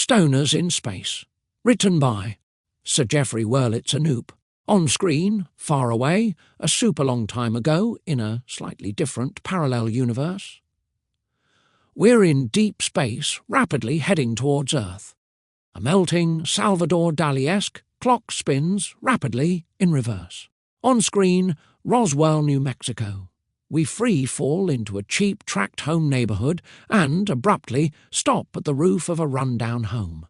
Stoners in Space. Written by Sir Geoffrey Wurlitzer Knoop. On screen, far away, a super long time ago, in a slightly different parallel universe. We're in deep space, rapidly heading towards Earth. A melting, Salvador Dali-esque clock spins rapidly in reverse. On screen, Roswell, New Mexico. We free fall into a cheap tract home neighbourhood and, abruptly, stop at the roof of a run-down home.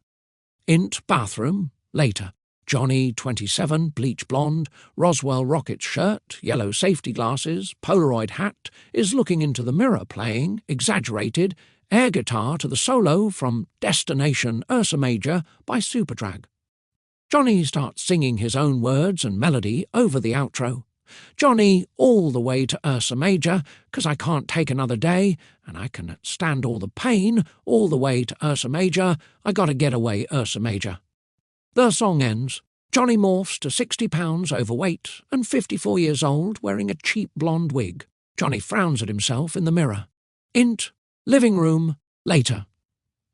Int bathroom, later. Johnny, 27, bleach blonde, Roswell Rockets shirt, yellow safety glasses, Polaroid hat, is looking into the mirror playing, exaggerated, air guitar to the solo from Destination Ursa Major by Superdrag. Johnny starts singing his own words and melody over the outro. Johnny, all the way to Ursa Major, 'cause I can't take another day, and I can stand all the pain, all the way to Ursa Major, I gotta get away, Ursa Major. The song ends. Johnny morphs to 60 pounds overweight and 54 years old, wearing a cheap blonde wig. Johnny frowns at himself in the mirror. Int, living room, later.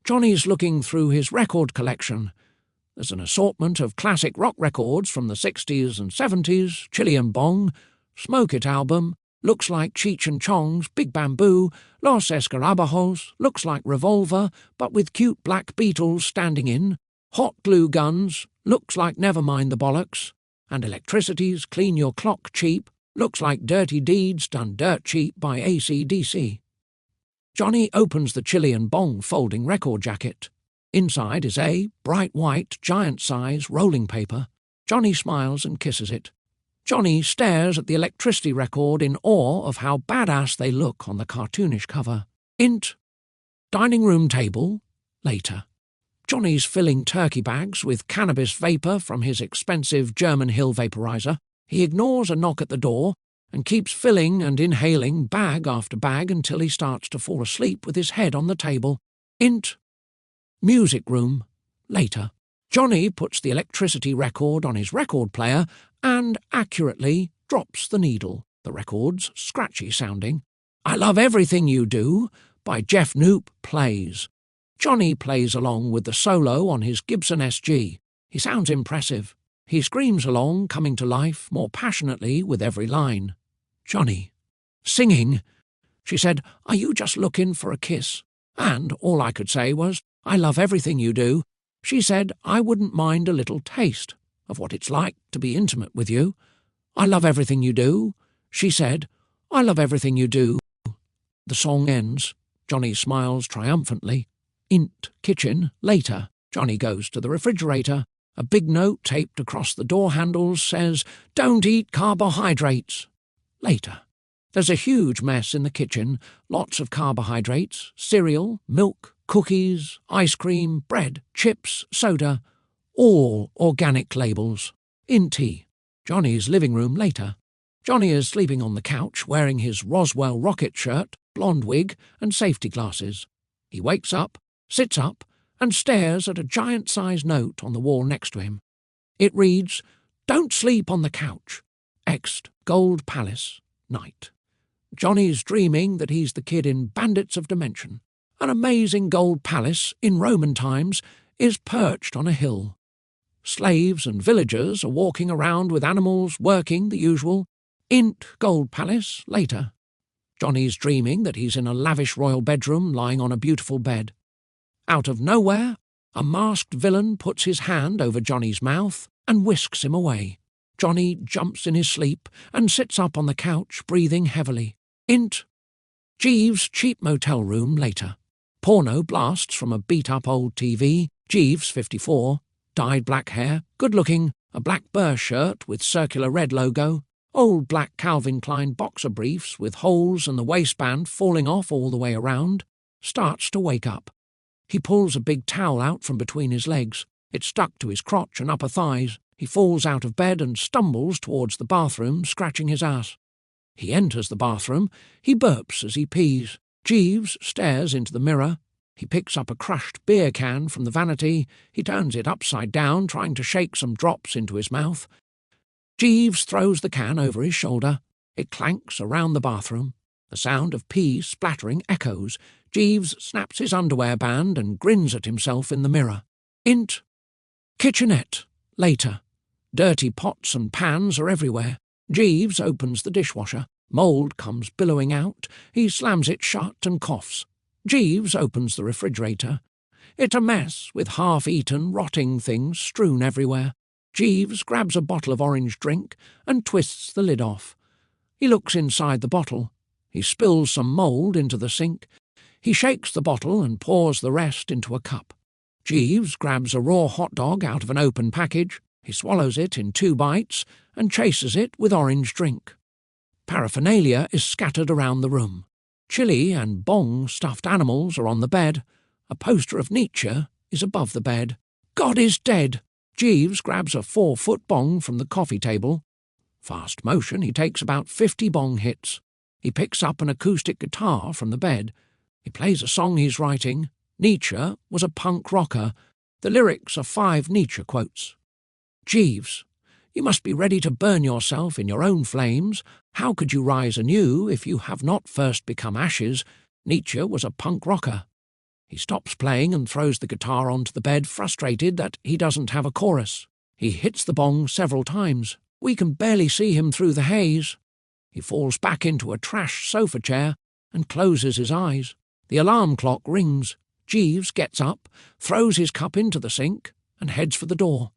Johnny's looking through his record collection. There's an assortment of classic rock records from the 60s and 70s, Chilean Bong, Smoke It album, looks like Cheech and Chong's Big Bamboo, Los Escarabajos, looks like Revolver, but with cute black Beatles standing in, Hot Glue Guns, looks like Nevermind the Bollocks, and Electricity's Clean Your Clock Cheap, looks like Dirty Deeds Done Dirt Cheap by AC/DC. Johnny opens the Chilean Bong folding record jacket. Inside is a bright white, giant-size rolling paper. Johnny smiles and kisses it. Johnny stares at the Electricity record in awe of how badass they look on the cartoonish cover. Int, dining room table, later. Johnny's filling turkey bags with cannabis vapour from his expensive German Hill vaporizer. He ignores a knock at the door and keeps filling and inhaling bag after bag until he starts to fall asleep with his head on the table. Int, music room, later. Johnny puts the Electricity record on his record player and accurately drops the needle. The record's scratchy sounding. I Love Everything You Do by Jeff Knoop plays. Johnny plays along with the solo on his Gibson SG. He sounds impressive. He screams along, coming to life more passionately with every line. Johnny. Singing. She said, "Are you just looking for a kiss?" And all I could say was, "I love everything you do." She said, "I wouldn't mind a little taste of what it's like to be intimate with you." I love everything you do. She said, "I love everything you do." The song ends. Johnny smiles triumphantly. Int, kitchen, later. Johnny goes to the refrigerator. A big note taped across the door handles says, "Don't eat carbohydrates." Later. There's a huge mess in the kitchen, lots of carbohydrates, cereal, milk, cookies, ice cream, bread, chips, soda, all organic labels. In tea. Johnny's living room, later. Johnny is sleeping on the couch wearing his Roswell Rocket shirt, blonde wig and safety glasses. He wakes up, sits up, and stares at a giant-sized note on the wall next to him. It reads, "Don't sleep on the couch. Ext, Gold Palace, night." Johnny's dreaming that he's the kid in Bandits of Dimension. An amazing gold palace in Roman times is perched on a hill. Slaves and villagers are walking around with animals, working the usual. Int, Gold Palace, later. Johnny's dreaming that he's in a lavish royal bedroom lying on a beautiful bed. Out of nowhere, a masked villain puts his hand over Johnny's mouth and whisks him away. Johnny jumps in his sleep and sits up on the couch, breathing heavily. Int, Jeeves' cheap motel room, later. Porno blasts from a beat-up old TV. Jeeves, 54, dyed black hair, good-looking, a black Burr shirt with circular red logo, old black Calvin Klein boxer briefs with holes and the waistband falling off all the way around, starts to wake up. He pulls a big towel out from between his legs. It's stuck to his crotch and upper thighs. He falls out of bed and stumbles towards the bathroom, scratching his ass. He enters the bathroom. He burps as he pees. Jeeves stares into the mirror. He picks up a crushed beer can from the vanity. He turns it upside down, trying to shake some drops into his mouth. Jeeves throws the can over his shoulder. It clanks around the bathroom. The sound of pee splattering echoes. Jeeves snaps his underwear band and grins at himself in the mirror. Int. Kitchenette. Later. Dirty pots and pans are everywhere. Jeeves opens the dishwasher. Mould comes billowing out. He slams it shut and coughs. Jeeves opens the refrigerator. It's a mess, with half-eaten, rotting things strewn everywhere. Jeeves grabs a bottle of orange drink and twists the lid off. He looks inside the bottle. He spills some mould into the sink. He shakes the bottle and pours the rest into a cup. Jeeves grabs a raw hot dog out of an open package. He swallows it in 2 bites and chases it with orange drink. Paraphernalia is scattered around the room. Chili and bong stuffed animals are on the bed. A poster of Nietzsche is above the bed. God is dead! Jeeves grabs a 4-foot bong from the coffee table. Fast motion, he takes about 50 bong hits. He picks up an acoustic guitar from the bed. He plays a song he's writing. Nietzsche was a punk rocker. The lyrics are 5 Nietzsche quotes. Jeeves, you must be ready to burn yourself in your own flames. How could you rise anew if you have not first become ashes? Nietzsche was a punk rocker. He stops playing and throws the guitar onto the bed, frustrated that he doesn't have a chorus. He hits the bong several times. We can barely see him through the haze. He falls back into a trash sofa chair and closes his eyes. The alarm clock rings. Jeeves gets up, throws his cup into the sink, and heads for the door.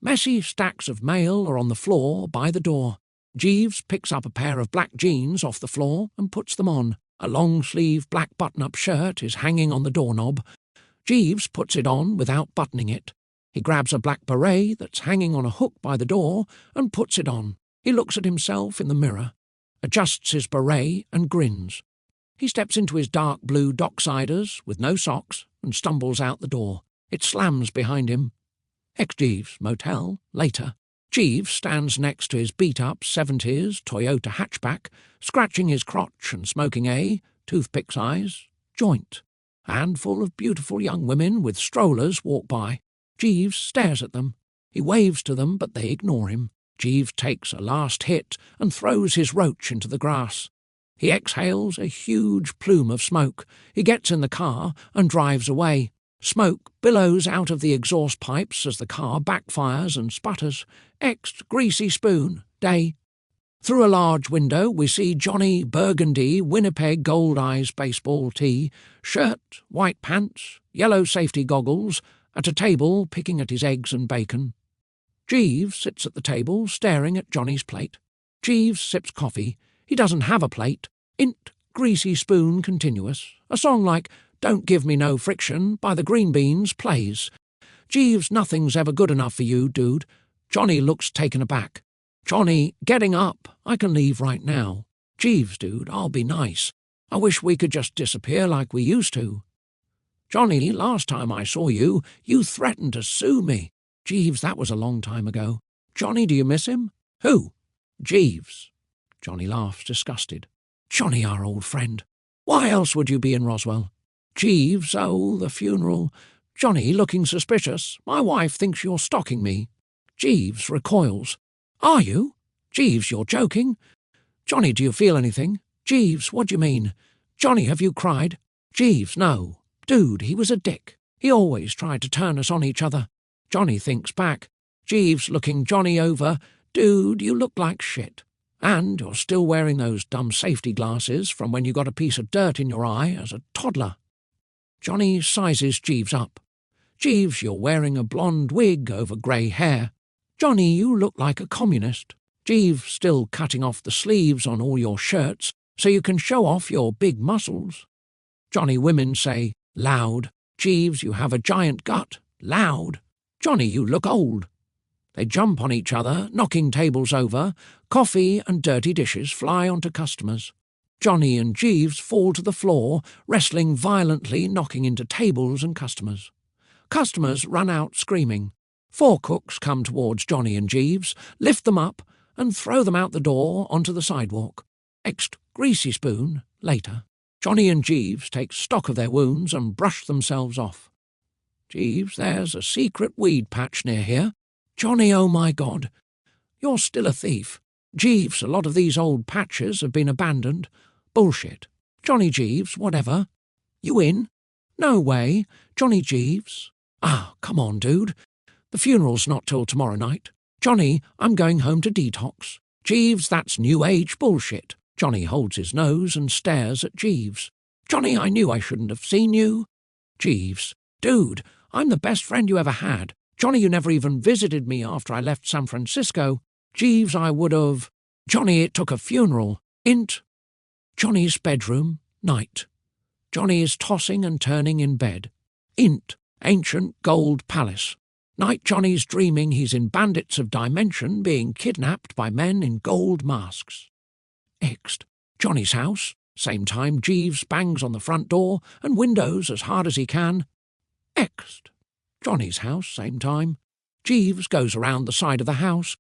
Messy stacks of mail are on the floor by the door. Jeeves picks up a pair of black jeans off the floor and puts them on. A long-sleeve black button-up shirt is hanging on the doorknob. Jeeves puts it on without buttoning it. He grabs a black beret that's hanging on a hook by the door and puts it on. He looks at himself in the mirror, adjusts his beret and grins. He steps into his dark blue Docksiders with no socks and stumbles out the door. It slams behind him. Ex-Jeeves Motel, later. Jeeves stands next to his beat-up 70s Toyota hatchback, scratching his crotch and smoking a, toothpick size, joint. A handful of beautiful young women with strollers walk by. Jeeves stares at them. He waves to them, but they ignore him. Jeeves takes a last hit and throws his roach into the grass. He exhales a huge plume of smoke. He gets in the car and drives away. Smoke billows out of the exhaust pipes as the car backfires and sputters. Greasy spoon, day. Through a large window we see Johnny Burgundy Winnipeg Gold Eyes baseball tee, shirt, white pants, yellow safety goggles, at a table picking at his eggs and bacon. Jeeves sits at the table staring at Johnny's plate. Jeeves sips coffee. He doesn't have a plate. Greasy spoon continuous. A song like Don't Give Me No Friction by the Green Beans plays. Jeeves, nothing's ever good enough for you, dude. Johnny looks taken aback. Johnny, getting up. I can leave right now. Jeeves, dude, I'll be nice. I wish we could just disappear like we used to. Johnny, last time I saw you, you threatened to sue me. Jeeves, that was a long time ago. Johnny, do you miss him? Who? Jeeves. Johnny laughs, disgusted. Johnny, our old friend. Why else would you be in Roswell? Jeeves, oh, the funeral. Johnny, looking suspicious. My wife thinks you're stalking me. Jeeves recoils. Are you? Jeeves, you're joking. Johnny, do you feel anything? Jeeves, what do you mean? Johnny, have you cried? Jeeves, no. Dude, he was a dick. He always tried to turn us on each other. Johnny thinks back. Jeeves, looking Johnny over. Dude, you look like shit. And you're still wearing those dumb safety glasses from when you got a piece of dirt in your eye as a toddler. Johnny sizes Jeeves up. Jeeves, you're wearing a blonde wig over grey hair. Johnny, you look like a communist. Jeeves, still cutting off the sleeves on all your shirts so you can show off your big muscles. Johnny, women say, loud. Jeeves, you have a giant gut. Loud. Johnny, you look old. They jump on each other, knocking tables over. Coffee and dirty dishes fly onto customers. Johnny and Jeeves fall to the floor, wrestling violently, knocking into tables and customers. Customers run out screaming. 4 cooks come towards Johnny and Jeeves, lift them up, and throw them out the door onto the sidewalk. Greasy spoon, later. Johnny and Jeeves take stock of their wounds and brush themselves off. Jeeves, there's a secret weed patch near here. Johnny, oh my God. You're still a thief. Jeeves, a lot of these old patches have been abandoned. Bullshit. Johnny Jeeves, whatever. You in? No way. Johnny Jeeves. Ah, come on, dude. The funeral's not till tomorrow night. Johnny, I'm going home to detox. Jeeves, that's new age bullshit. Johnny holds his nose and stares at Jeeves. Johnny, I knew I shouldn't have seen you. Jeeves, dude, I'm the best friend you ever had. Johnny, you never even visited me after I left San Francisco. Jeeves, I would have. Johnny, it took a funeral. Int. Johnny's bedroom, night. Johnny is tossing and turning in bed. Int. Ancient gold palace. Night Johnny's dreaming he's in Bandits of Dimension being kidnapped by men in gold masks. Ext. Johnny's house. Same time Jeeves bangs on the front door and windows as hard as he can. Ext. Johnny's house. Same time. Jeeves goes around the side of the house.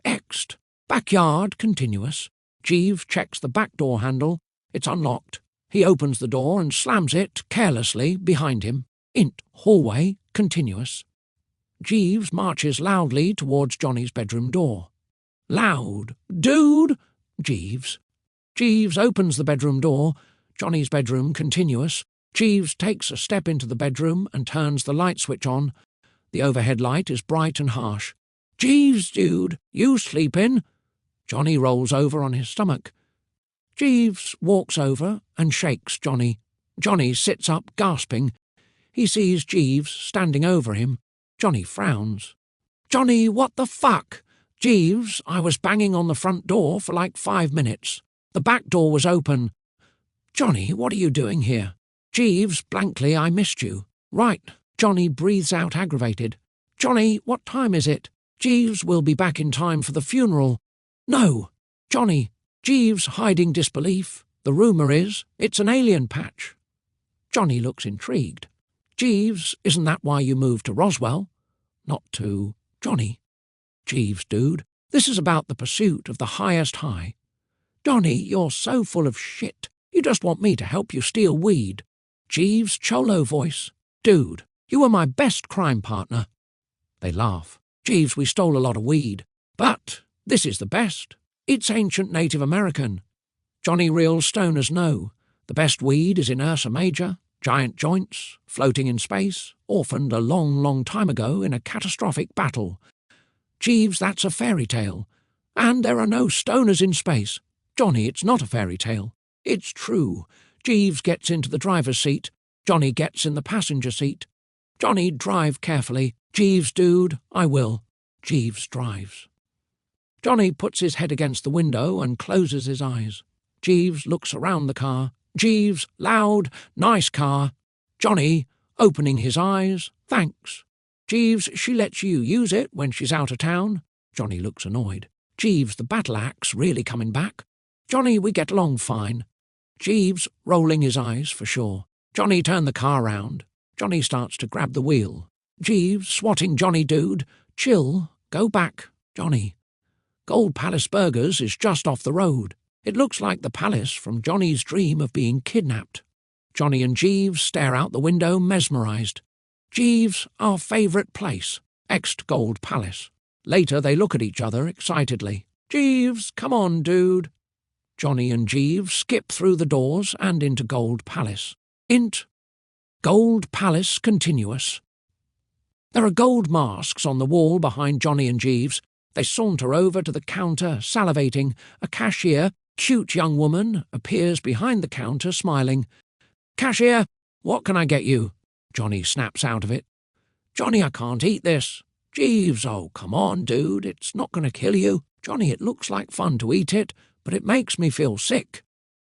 Ext. Backyard continuous. Jeeves checks the back door handle. It's unlocked. He opens the door and slams it carelessly behind him. Int. Hallway continuous. Jeeves marches loudly towards Johnny's bedroom door. Loud. Dude! Jeeves. Jeeves opens the bedroom door. Johnny's bedroom continuous. Jeeves takes a step into the bedroom and turns the light switch on. The overhead light is bright and harsh. Jeeves, dude, you sleepin'? Johnny rolls over on his stomach. Jeeves walks over and shakes Johnny. Johnny sits up, gasping. He sees Jeeves standing over him. Johnny frowns. Johnny, what the fuck? Jeeves, I was banging on the front door for like 5 minutes. The back door was open. Johnny, what are you doing here? Jeeves, blankly, I missed you. Right. Johnny breathes out aggravated. Johnny, what time is it? Jeeves will be back in time for the funeral. No. Johnny. Jeeves hiding disbelief. The rumour is it's an alien patch. Johnny looks intrigued. Jeeves, isn't that why you moved to Roswell? Not to Johnny. Jeeves, dude, this is about the pursuit of the highest high. Johnny, you're so full of shit. You just want me to help you steal weed. Jeeves, cholo voice. Dude, you were my best crime partner. They laugh. Jeeves, we stole a lot of weed. But this is the best. It's ancient Native American. Johnny real stoners know. The best weed is in Ursa Major. Giant joints, floating in space, orphaned a long, long time ago in a catastrophic battle. Jeeves, that's a fairy tale. And there are no stoners in space. Johnny, it's not a fairy tale. It's true. Jeeves gets into the driver's seat. Johnny gets in the passenger seat. Johnny, drive carefully. Jeeves, dude, I will. Jeeves drives. Johnny puts his head against the window and closes his eyes. Jeeves looks around the car. Jeeves, loud, nice car. Johnny, opening his eyes, thanks. Jeeves, she lets you use it when she's out of town. Johnny looks annoyed. Jeeves, the battle axe really coming back. Johnny, we get along fine. Jeeves, rolling his eyes for sure. Johnny, turn the car round. Johnny starts to grab the wheel. Jeeves, swatting Johnny, dude. Chill, go back, Johnny. Gold Palace Burgers is just off the road. It looks like the palace from Johnny's dream of being kidnapped. Johnny and Jeeves stare out the window, mesmerised. Jeeves, our favourite place. Ext Gold Palace. Later they look at each other excitedly. Jeeves, come on, dude. Johnny and Jeeves skip through the doors and into Gold Palace. Int. Gold Palace continuous. There are gold masks on the wall behind Johnny and Jeeves. They saunter over to the counter, salivating. A cashier, cute young woman, appears behind the counter, smiling. Cashier, what can I get you? Johnny snaps out of it. Johnny, I can't eat this. Jeeves, oh, come on, dude, it's not going to kill you. Johnny, it looks like fun to eat it, but it makes me feel sick.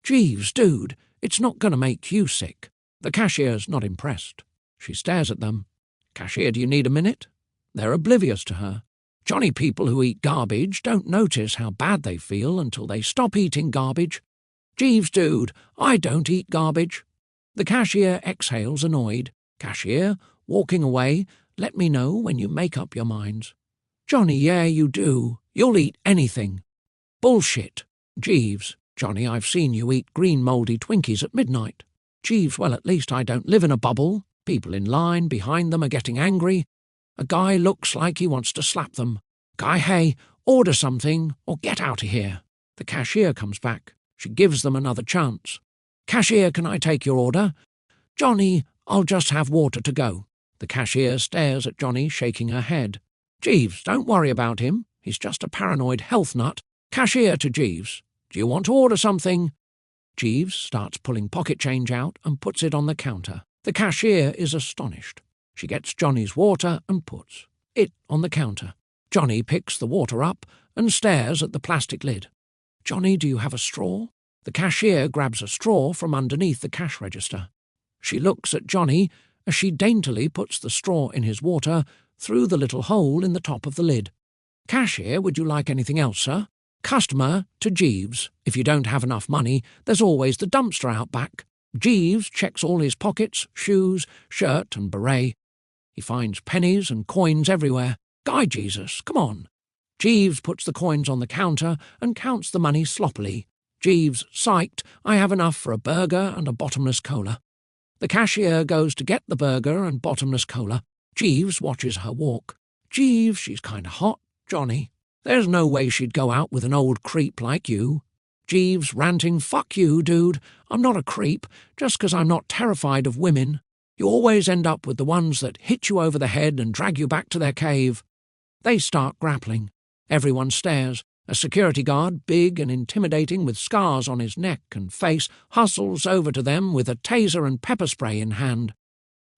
Jeeves, dude, it's not going to make you sick. The cashier's not impressed. She stares at them. Cashier, do you need a minute? They're oblivious to her. Johnny, people who eat garbage don't notice how bad they feel until they stop eating garbage. Jeeves, dude, I don't eat garbage. The cashier exhales, annoyed. Cashier, walking away, let me know when you make up your minds. Johnny, yeah, you do. You'll eat anything. Bullshit. Jeeves, Johnny, I've seen you eat green mouldy Twinkies at midnight. Jeeves, well, at least I don't live in a bubble. People in line behind them are getting angry. A guy looks like he wants to slap them. Guy, hey, order something or get out of here. The cashier comes back. She gives them another chance. Cashier, can I take your order? Johnny, I'll just have water to go. The cashier stares at Johnny, shaking her head. Jeeves, don't worry about him. He's just a paranoid health nut. Cashier to Jeeves. Do you want to order something? Jeeves starts pulling pocket change out and puts it on the counter. The cashier is astonished. She gets Johnny's water and puts it on the counter. Johnny picks the water up and stares at the plastic lid. Johnny, do you have a straw? The cashier grabs a straw from underneath the cash register. She looks at Johnny as she daintily puts the straw in his water through the little hole in the top of the lid. Cashier, would you like anything else, sir? Customer to Jeeves. If you don't have enough money, there's always the dumpster out back. Jeeves checks all his pockets, shoes, shirt and beret. He finds pennies and coins everywhere. Guy Jesus, come on. Jeeves puts the coins on the counter and counts the money sloppily. Jeeves, psyched, I have enough for a burger and a bottomless cola. The cashier goes to get the burger and bottomless cola. Jeeves watches her walk. Jeeves, she's kinda hot, Johnny. There's no way she'd go out with an old creep like you. Jeeves ranting, fuck you, dude. I'm not a creep, just 'cause I'm not terrified of women. You always end up with the ones that hit you over the head and drag you back to their cave. They start grappling. Everyone stares. A security guard, big and intimidating with scars on his neck and face, hustles over to them with a taser and pepper spray in hand.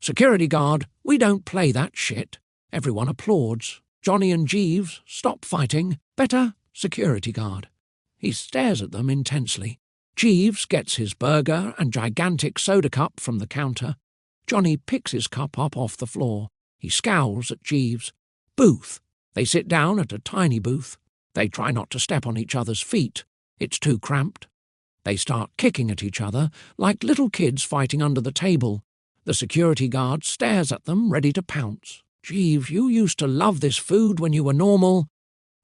Security guard, we don't play that shit. Everyone applauds. Johnny and Jeeves stop fighting. Better, security guard. He stares at them intensely. Jeeves gets his burger and gigantic soda cup from the counter. Johnny picks his cup up off the floor. He scowls at Jeeves. Booth. They sit down at a tiny booth. They try not to step on each other's feet. It's too cramped. They start kicking at each other like little kids fighting under the table. The security guard stares at them, ready to pounce. Jeeves, you used to love this food when you were normal.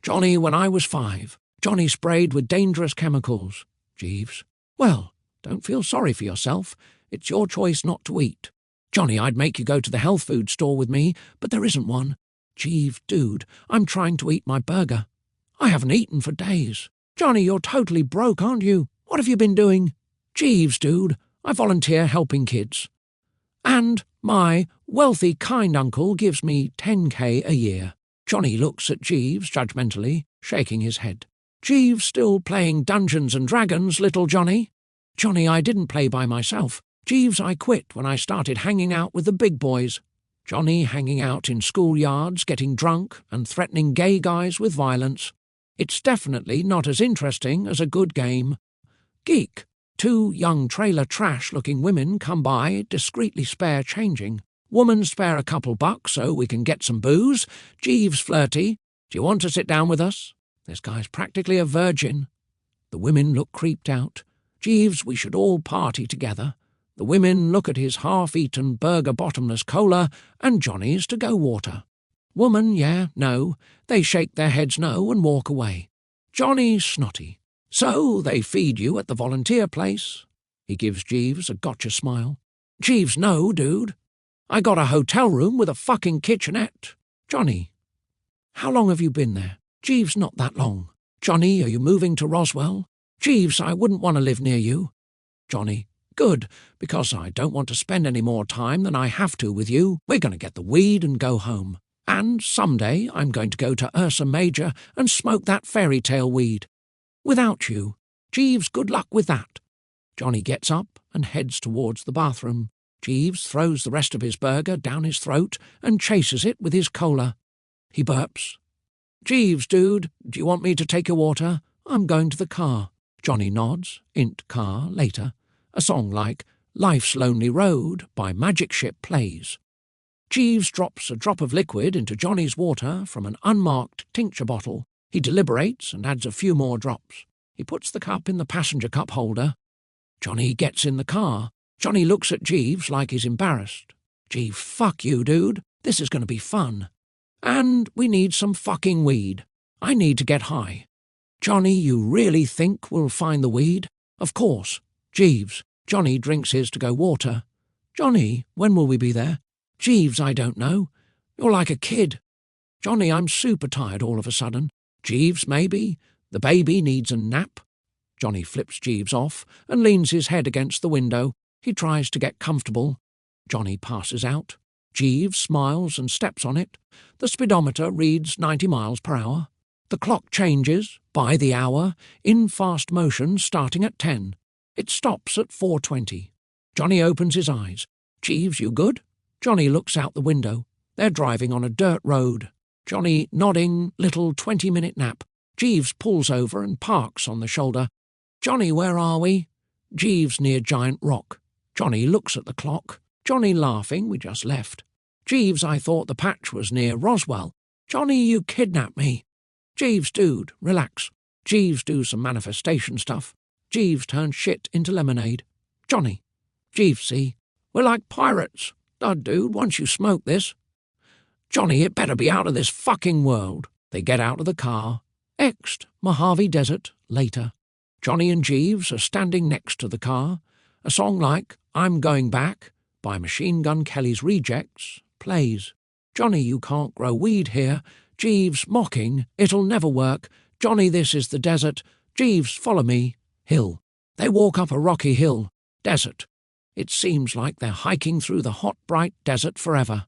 Johnny, when I was 5. Johnny sprayed with dangerous chemicals. Jeeves, well, don't feel sorry for yourself. It's your choice not to eat. Johnny, I'd make you go to the health food store with me, but there isn't one. Jeeves, dude, I'm trying to eat my burger. I haven't eaten for days. Johnny, you're totally broke, aren't you? What have you been doing? Jeeves, dude, I volunteer helping kids. And my wealthy, kind uncle gives me 10K a year. Johnny looks at Jeeves judgmentally, shaking his head. Jeeves still playing Dungeons and Dragons, little Johnny? Johnny, I didn't play by myself. Jeeves, I quit when I started hanging out with the big boys. Johnny hanging out in schoolyards, getting drunk and threatening gay guys with violence. It's definitely not as interesting as a good game. Geek. 2 young trailer trash-looking women come by, discreetly spare changing. Woman spare a couple bucks so we can get some booze. Jeeves flirty. Do you want to sit down with us? This guy's practically a virgin. The women look creeped out. Jeeves, we should all party together. The women look at his half-eaten burger bottomless cola and Johnny's to-go water. Woman, yeah, no. They shake their heads no and walk away. Johnny snotty. So they feed you at the volunteer place? He gives Jeeves a gotcha smile. Jeeves, no, dude. I got a hotel room with a fucking kitchenette. Johnny, how long have you been there? Jeeves, not that long. Johnny, are you moving to Roswell? Jeeves, I wouldn't want to live near you. Johnny, good, because I don't want to spend any more time than I have to with you. We're going to get the weed and go home. And someday I'm going to go to Ursa Major and smoke that fairy tale weed. Without you. Jeeves, good luck with that. Johnny gets up and heads towards the bathroom. Jeeves throws the rest of his burger down his throat and chases it with his cola. He burps. Jeeves, dude, do you want me to take your water? I'm going to the car. Johnny nods. Int car, later. A song like Life's Lonely Road by Magic Ship plays. Jeeves drops a drop of liquid into Johnny's water from an unmarked tincture bottle. He deliberates and adds a few more drops. He puts the cup in the passenger cup holder. Johnny gets in the car. Johnny looks at Jeeves like he's embarrassed. Jeeves, fuck you, dude. This is going to be fun. And we need some fucking weed. I need to get high. Johnny, you really think we'll find the weed? Of course. Jeeves. Johnny drinks his to-go water. Johnny, when will we be there? Jeeves, I don't know. You're like a kid. Johnny, I'm super tired all of a sudden. Jeeves, maybe. The baby needs a nap. Johnny flips Jeeves off and leans his head against the window. He tries to get comfortable. Johnny passes out. Jeeves smiles and steps on it. The speedometer reads 90 miles per hour. The clock changes, by the hour, in fast motion starting at 10. It stops at 4:20. Johnny opens his eyes. "Jeeves, you good?" Johnny looks out the window. They're driving on a dirt road. Johnny nodding, little 20-minute nap. Jeeves pulls over and parks on the shoulder. "Johnny, where are we?" Jeeves near Giant Rock. Johnny looks at the clock. Johnny laughing, "We just left." "Jeeves, I thought the patch was near Roswell." "Johnny, you kidnapped me." "Jeeves, dude, relax." Jeeves do some manifestation stuff. Jeeves turns shit into lemonade. Johnny. "Jeeves, see? We're like pirates. Dude, once you smoke this." "Johnny, it better be out of this fucking world." They get out of the car. Ext, Mojave Desert, later. Johnny and Jeeves are standing next to the car. A song like "I'm Going Back" by Machine Gun Kelly's Rejects plays. "Johnny, you can't grow weed here." Jeeves mocking, "It'll never work." "Johnny, this is the desert." Jeeves, "Follow me." Hill. They walk up a rocky hill. Desert. It seems like they're hiking through the hot, bright desert forever.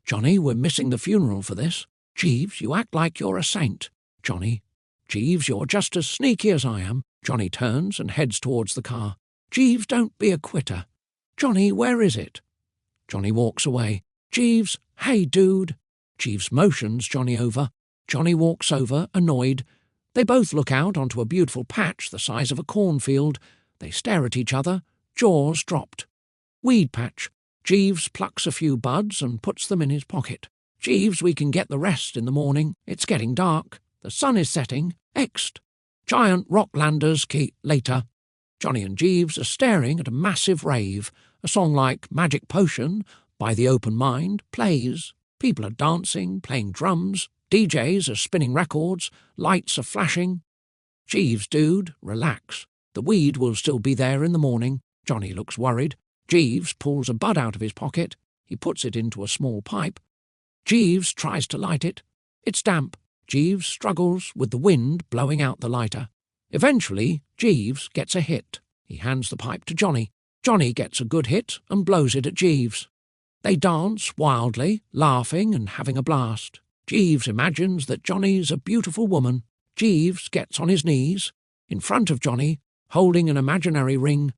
"Johnny, we're missing the funeral for this." "Jeeves, you act like you're a saint." Johnny. "Jeeves, you're just as sneaky as I am." Johnny turns and heads towards the car. "Jeeves, don't be a quitter." "Johnny, where is it?" Johnny walks away. "Jeeves, hey, dude." Jeeves motions Johnny over. Johnny walks over, annoyed. They both look out onto a beautiful patch the size of a cornfield. They stare at each other, jaws dropped. Weed patch. Jeeves plucks a few buds and puts them in his pocket. "Jeeves, we can get the rest in the morning. It's getting dark. The sun is setting. Ext. Giant Rocklanders key later." Johnny and Jeeves are staring at a massive rave. A song like "Magic Potion" by The Open Mind plays. People are dancing, playing drums. DJs are spinning records. Lights are flashing. "Jeeves, dude, relax. The weed will still be there in the morning." Johnny looks worried. Jeeves pulls a bud out of his pocket. He puts it into a small pipe. Jeeves tries to light it. It's damp. Jeeves struggles with the wind blowing out the lighter. Eventually, Jeeves gets a hit. He hands the pipe to Johnny. Johnny gets a good hit and blows it at Jeeves. They dance wildly, laughing and having a blast. Jeeves imagines that Johnny's a beautiful woman. Jeeves gets on his knees, in front of Johnny, holding an imaginary ring.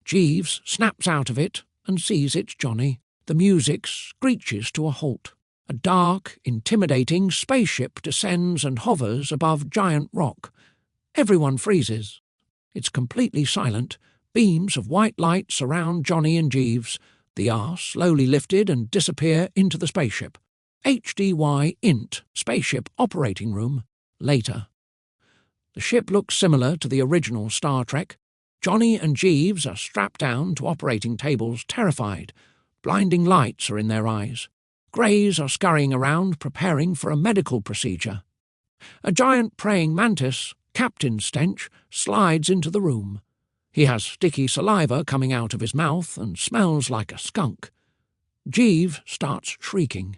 Jeeves snaps out of it and sees it's Johnny. The music screeches to a halt. A dark, intimidating spaceship descends and hovers above Giant Rock. Everyone freezes. It's completely silent. Beams of white light surround Johnny and Jeeves. The are slowly lifted and disappear into the spaceship. HDY Int, Spaceship Operating Room, later. The ship looks similar to the original Star Trek. Johnny and Jeeves are strapped down to operating tables, terrified. Blinding lights are in their eyes. Greys are scurrying around, preparing for a medical procedure. A giant praying mantis, Captain Stench, slides into the room. He has sticky saliva coming out of his mouth and smells like a skunk. Jeeves starts shrieking.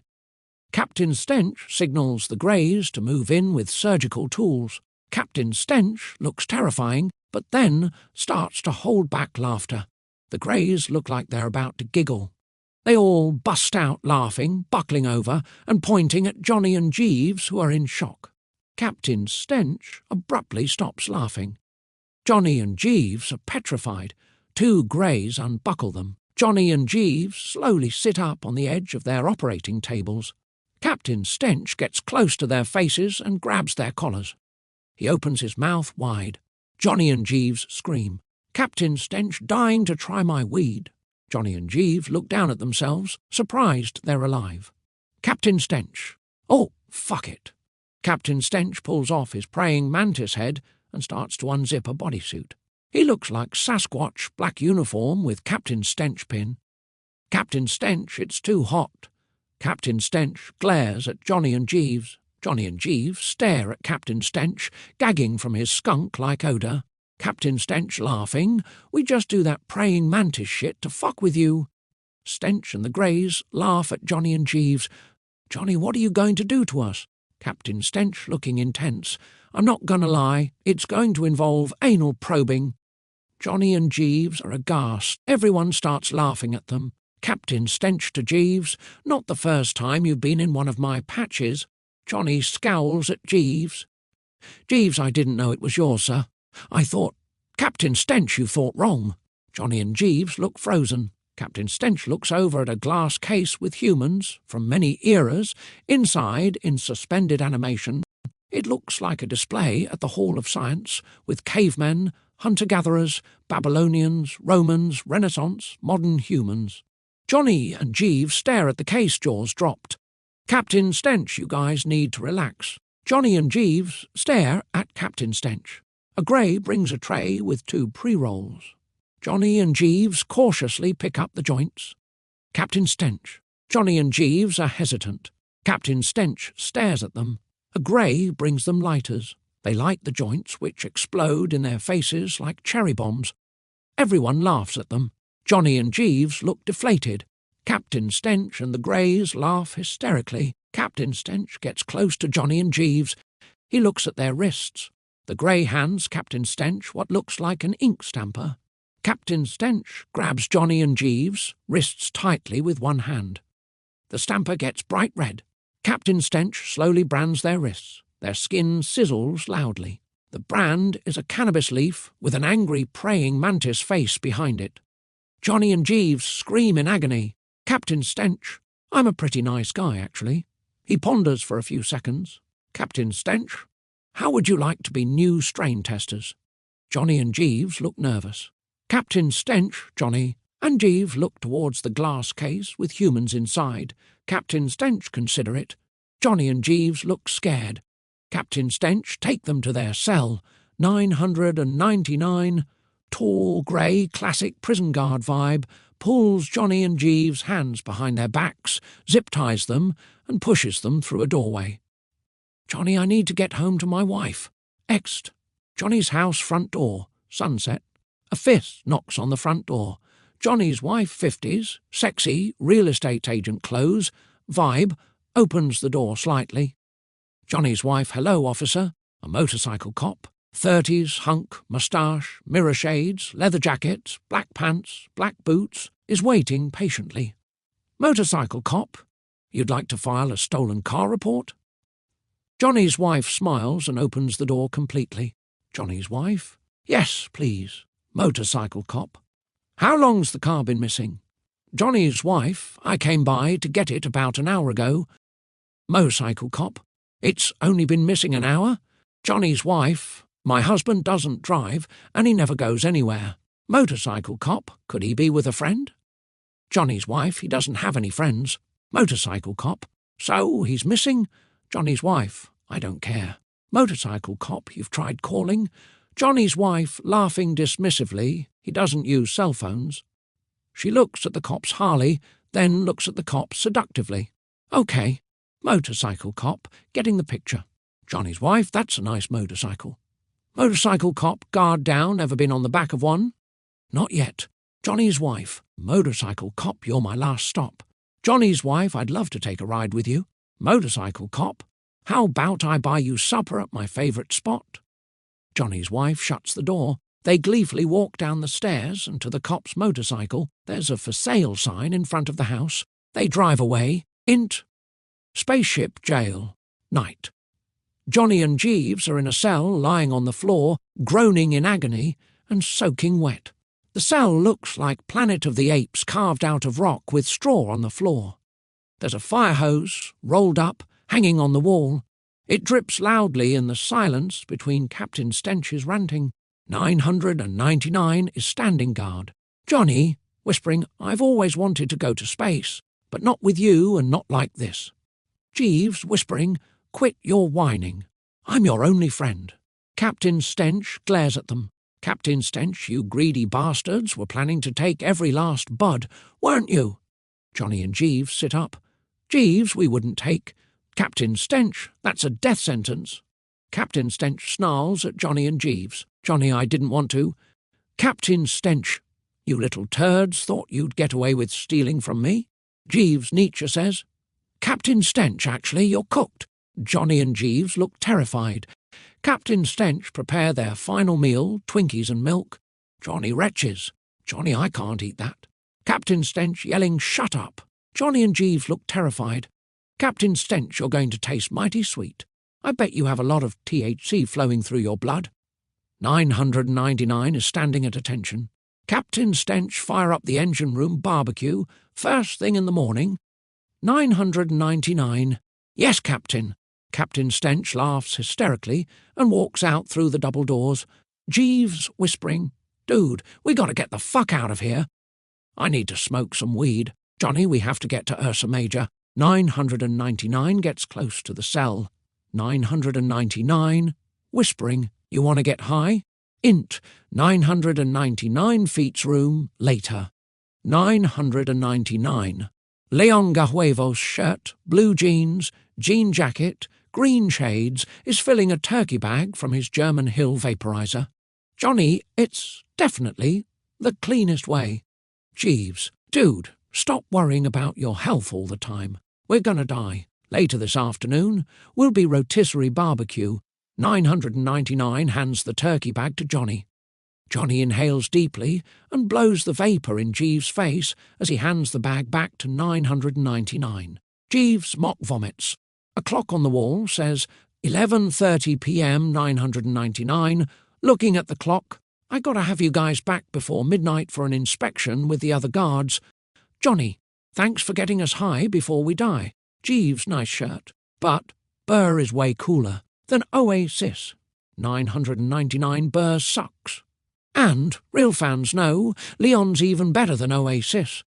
Captain Stench signals the Greys to move in with surgical tools. Captain Stench looks terrifying, but then starts to hold back laughter. The Greys look like they're about to giggle. They all bust out laughing, buckling over, and pointing at Johnny and Jeeves, who are in shock. Captain Stench abruptly stops laughing. Johnny and Jeeves are petrified. Two Greys unbuckle them. Johnny and Jeeves slowly sit up on the edge of their operating tables. Captain Stench gets close to their faces and grabs their collars. He opens his mouth wide. Johnny and Jeeves scream. "Captain Stench dying to try my weed." Johnny and Jeeves look down at themselves, surprised they're alive. Captain Stench. "Oh, fuck it." Captain Stench pulls off his praying mantis head and starts to unzip a bodysuit. He looks like Sasquatch, black uniform with Captain Stench pin. "Captain Stench, it's too hot." Captain Stench glares at Johnny and Jeeves. Johnny and Jeeves stare at Captain Stench, gagging from his skunk-like odour. Captain Stench laughing. "We just do that praying mantis shit to fuck with you." Stench and the Greys laugh at Johnny and Jeeves. "Johnny, what are you going to do to us?" Captain Stench looking intense. "I'm not going to lie. It's going to involve anal probing." Johnny and Jeeves are aghast. Everyone starts laughing at them. Captain Stench to Jeeves. Not the first time you've been in one of my patches. Johnny scowls at Jeeves. Jeeves, I didn't know it was yours, sir. I thought... Captain Stench, you thought wrong. Johnny and Jeeves look frozen. Captain Stench looks over at a glass case with humans from many eras. Inside, in suspended animation, it looks like a display at the Hall of Science with cavemen, hunter-gatherers, Babylonians, Romans, Renaissance, modern humans. Johnny and Jeeves stare at the case, jaws dropped. Captain Stench, you guys need to relax. Johnny and Jeeves stare at Captain Stench. A grey brings a tray with 2 pre-rolls. Johnny and Jeeves cautiously pick up the joints. Captain Stench. Johnny and Jeeves are hesitant. Captain Stench stares at them. A grey brings them lighters. They light the joints, which explode in their faces like cherry bombs. Everyone laughs at them. Johnny and Jeeves look deflated. Captain Stench and the Greys laugh hysterically. Captain Stench gets close to Johnny and Jeeves. He looks at their wrists. The Grey hands Captain Stench what looks like an ink stamper. Captain Stench grabs Johnny and Jeeves' wrists tightly with one hand. The stamper gets bright red. Captain Stench slowly brands their wrists. Their skin sizzles loudly. The brand is a cannabis leaf with an angry praying mantis face behind it. Johnny and Jeeves scream in agony. Captain Stench. I'm a pretty nice guy, actually. He ponders for a few seconds. Captain Stench. How would you like to be new strain testers? Johnny and Jeeves look nervous. Captain Stench, Johnny, and Jeeves look towards the glass case with humans inside. Captain Stench consider it. Johnny and Jeeves look scared. Captain Stench take them to their cell. 999. Tall, grey, classic prison guard vibe. Pulls Johnny and Jeeves' hands behind their backs, zip-ties them, and pushes them through a doorway. Johnny, I need to get home to my wife. Ext. Johnny's house front door. Sunset. A fist knocks on the front door. Johnny's wife, 50s, sexy, real estate agent clothes, vibe, opens the door slightly. Johnny's wife, hello, officer, a motorcycle cop, 30s, hunk, moustache, mirror shades, leather jacket, black pants, black boots, is waiting patiently. Motorcycle cop, you'd like to file a stolen car report? Johnny's wife smiles and opens the door completely. Johnny's wife, yes, please. Motorcycle cop. How long's the car been missing? Johnny's wife, I came by to get it about an hour ago. Motorcycle cop. It's only been missing an hour? Johnny's wife, my husband doesn't drive and he never goes anywhere. Motorcycle cop, could he be with a friend? Johnny's wife, he doesn't have any friends. Motorcycle cop. So he's missing? Johnny's wife, I don't care. Motorcycle cop, you've tried calling? Johnny's wife, laughing dismissively, he doesn't use cell phones. She looks at the cop's Harley, then looks at the cop seductively. Okay. Motorcycle cop, getting the picture. Johnny's wife, that's a nice motorcycle. Motorcycle cop, guard down, ever been on the back of one? Not yet. Johnny's wife, motorcycle cop, you're my last stop. Johnny's wife, I'd love to take a ride with you. Motorcycle cop, how about I buy you supper at my favourite spot? Johnny's wife shuts the door. They gleefully walk down the stairs and to the cop's motorcycle. There's a for sale sign in front of the house. They drive away. Int. Spaceship jail. Night. Johnny and Jeeves are in a cell lying on the floor, groaning in agony and soaking wet. The cell looks like Planet of the Apes carved out of rock with straw on the floor. There's a fire hose, rolled up, hanging on the wall. It drips loudly in the silence between Captain Stench's ranting. 999 is standing guard. Johnny, whispering, I've always wanted to go to space, but not with you and not like this. Jeeves, whispering, quit your whining. I'm your only friend. Captain Stench glares at them. Captain Stench, you greedy bastards were planning to take every last bud, weren't you? Johnny and Jeeves sit up. Jeeves, we wouldn't take. Captain Stench, that's a death sentence. Captain Stench snarls at Johnny and Jeeves. Johnny, I didn't want to. Captain Stench, you little turds thought you'd get away with stealing from me? Jeeves, Nietzsche says. Captain Stench, actually, you're cooked. Johnny and Jeeves look terrified. Captain Stench prepare their final meal, Twinkies and milk. Johnny retches. Johnny, I can't eat that. Captain Stench yelling, "Shut up!" Johnny and Jeeves looked terrified. "Captain Stench, you're going to taste mighty sweet. I bet you have a lot of THC flowing through your blood." 999 is standing at attention. "Captain Stench, fire up the engine room barbecue, first thing in the morning." 999. "Yes, Captain." Captain Stench laughs hysterically and walks out through the double doors. Jeeves whispering, "Dude, we gotta get the fuck out of here." "I need to smoke some weed. Johnny, we have to get to Ursa Major." 999 gets close to the cell. 999, whispering, "You want to get high?" Int, 999 feet's room, later. 999. Leon Gahuevo's shirt, blue jeans, jean jacket, green shades, is filling a turkey bag from his German Hill vaporizer. "Johnny, it's definitely the cleanest way." Jeeves, "Dude, stop worrying about your health all the time. We're gonna die. Later this afternoon, we'll be rotisserie barbecue." 999 hands the turkey bag to Johnny. Johnny inhales deeply and blows the vapour in Jeeves' face as he hands the bag back to 999. Jeeves mock vomits. A clock on the wall says 11:30 p.m. 999. Looking at the clock, "I gotta have you guys back before midnight for an inspection with the other guards." Johnny, "Thanks for getting us high before we die." Jeeves, "Nice shirt. But Burr is way cooler than Oasis." 999, "Burr sucks. And, real fans know, Leon's even better than Oasis."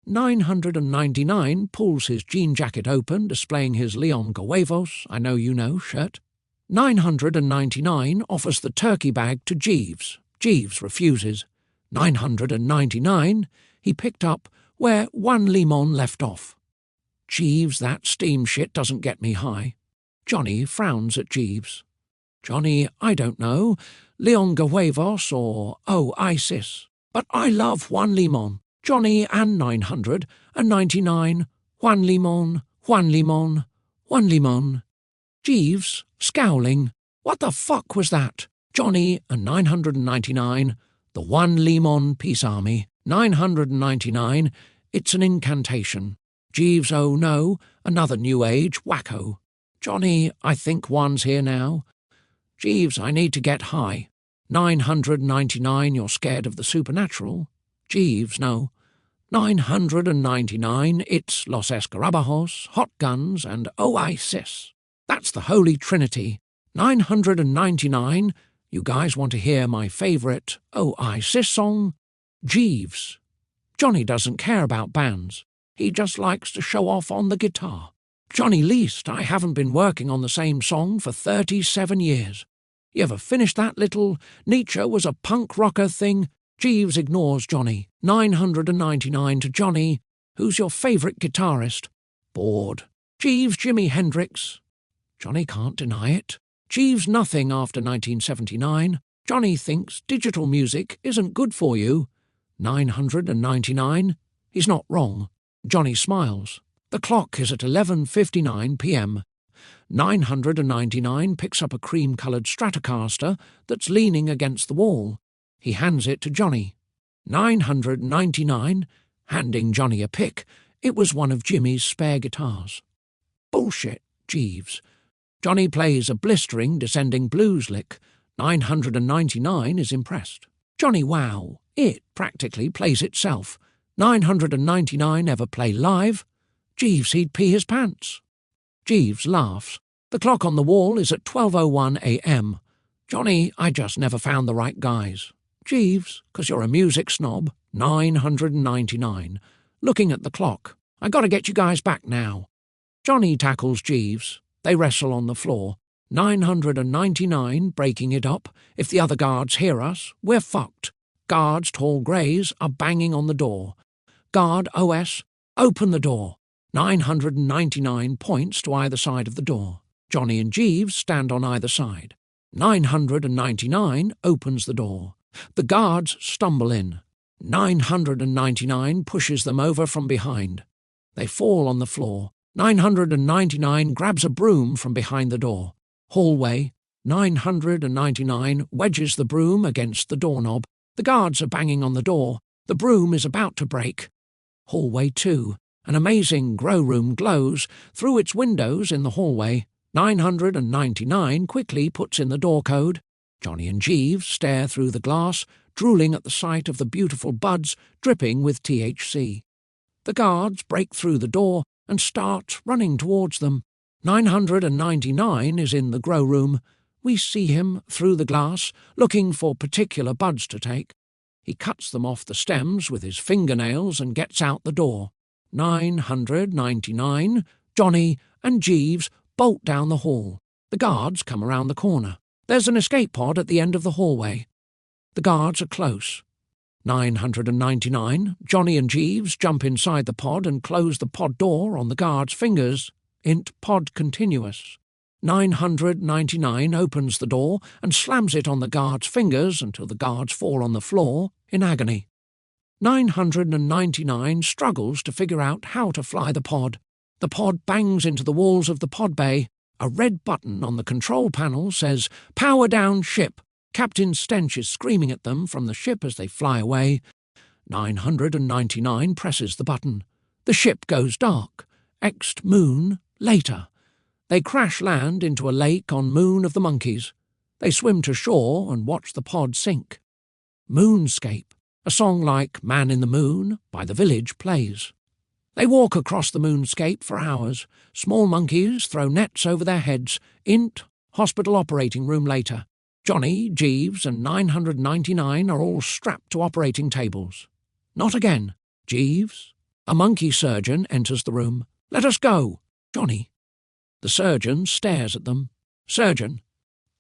999 pulls his jean jacket open, displaying his Leon Gahuevos, "I know you know" shirt. 999 offers the turkey bag to Jeeves. Jeeves refuses. 999, he picked up where Juan Limon left off. "Jeeves, that steam shit doesn't get me high." Johnny frowns at Jeeves. "Johnny, I don't know, Leon Gahuevos or Isis. But I love Juan Limon." Johnny and 999, "Juan Limon, Juan Limon, Juan Limon." Jeeves, scowling, "What the fuck was that?" Johnny and 999, "The Juan Limon Peace Army." 999, "It's an incantation." Jeeves, "Oh no, another New Age wacko." Johnny, "I think Juan's here now." Jeeves, "I need to get high." 999, "You're scared of the supernatural." Jeeves, "No." 999, "It's Los Escarabajos, Hot Guns, and Oasis. That's the Holy Trinity." 999, "You guys want to hear my favourite Oasis song?" Jeeves, Johnny doesn't care about bands. He just likes to show off on the guitar. Johnny least, I haven't been working on the same song for 37 years. You ever finished that little Nietzsche was a punk rocker thing? Jeeves ignores Johnny. 999 to Johnny, "Who's your favourite guitarist?" Bored. Jeeves, "Jimi Hendrix." Johnny can't deny it. Jeeves, "Nothing after 1979. Johnny thinks digital music isn't good for you." 999, he's not wrong. Johnny smiles. The clock is at 11:59 p.m. 999 picks up a cream-coloured Stratocaster that's leaning against the wall. He hands it to Johnny. 999, handing Johnny a pick. It was one of Jimmy's spare guitars. Bullshit, Jeeves. Johnny plays a blistering descending blues lick. 999 is impressed. Johnny, "Wow, it practically plays itself." 999 ever play live? Jeeves, he'd pee his pants. Jeeves laughs. The clock on the wall is at 12:01 a.m. Johnny, "I just never found the right guys." Jeeves, "'Cause you're a music snob." 999, looking at the clock. "I gotta get you guys back now." Johnny tackles Jeeves. They wrestle on the floor. 999, breaking it up. "If the other guards hear us, we're fucked." Guards, tall greys, are banging on the door. Guard, OS, "Open the door." 999 points to either side of the door. Johnny and Jeeves stand on either side. 999 opens the door. The guards stumble in. 999 pushes them over from behind. They fall on the floor. 999 grabs a broom from behind the door. Hallway. 999 wedges the broom against the doorknob. The guards are banging on the door. The broom is about to break. Hallway 2. An amazing grow room glows through its windows in the hallway. 999 quickly puts in the door code. Johnny and Jeeves stare through the glass, drooling at the sight of the beautiful buds dripping with THC. The guards break through the door and start running towards them. 999 is in the grow room. We see him through the glass, looking for particular buds to take. He cuts them off the stems with his fingernails and gets out the door. 999, Johnny and Jeeves bolt down the hall. The guards come around the corner. There's an escape pod at the end of the hallway. The guards are close. 999, Johnny and Jeeves jump inside the pod and close the pod door on the guard's fingers. Int pod continuous. 999 opens the door and slams it on the guard's fingers until the guards fall on the floor in agony. 999 struggles to figure out how to fly the pod. The pod bangs into the walls of the pod bay. A red button on the control panel says, "Power down ship." Captain Stench is screaming at them from the ship as they fly away. 999 presses the button. The ship goes dark. Ext moon later. They crash land into a lake on Moon of the Monkeys. They swim to shore and watch the pod sink. Moonscape, a song like Man in the Moon by The Village, plays. They walk across the moonscape for hours. Small monkeys throw nets over their heads. Int, hospital operating room later. Johnny, Jeeves and 999 are all strapped to operating tables. Not again. Jeeves. A monkey surgeon enters the room. "Let us go." Johnny. The surgeon stares at them. Surgeon.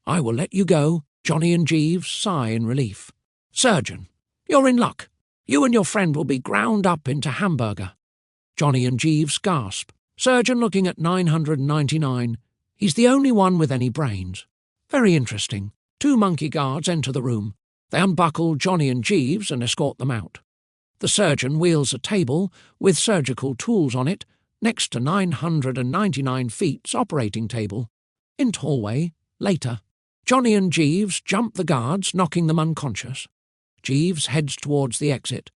"I will let you go." Johnny and Jeeves sigh in relief. Surgeon. "You're in luck. You and your friend will be ground up into hamburger." Johnny and Jeeves gasp. Surgeon looking at 999. He's the only one with any brains. Very interesting. 2 monkey guards enter the room. They unbuckle Johnny and Jeeves and escort them out. The surgeon wheels a table with surgical tools on it next to 999 feet's operating table. In hallway, later. Johnny and Jeeves jump the guards, knocking them unconscious. Jeeves heads towards the exit.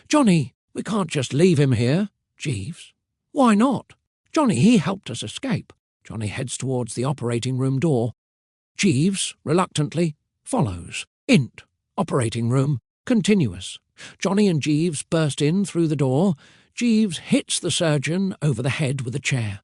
"Johnny, we can't just leave him here." Jeeves. "Why not?" "Johnny, he helped us escape." Johnny heads towards the operating room door. Jeeves, reluctantly, follows. Int, operating room, continuous. Johnny and Jeeves burst in through the door. Jeeves hits the surgeon over the head with a chair.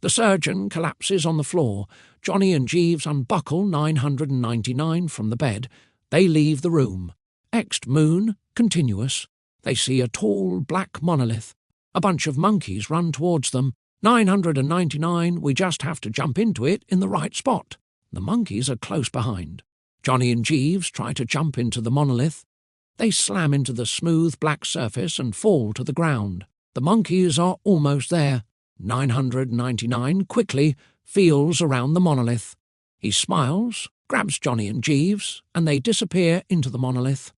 The surgeon collapses on the floor. Johnny and Jeeves unbuckle 999 from the bed. They leave the room. Ext moon, continuous. They see a tall black monolith. A bunch of monkeys run towards them. 999, we just have to jump into it in the right spot. The monkeys are close behind. Johnny and Jeeves try to jump into the monolith. They slam into the smooth black surface and fall to the ground. The monkeys are almost there. 999 quickly feels around the monolith. He smiles, grabs Johnny and Jeeves, and they disappear into the monolith.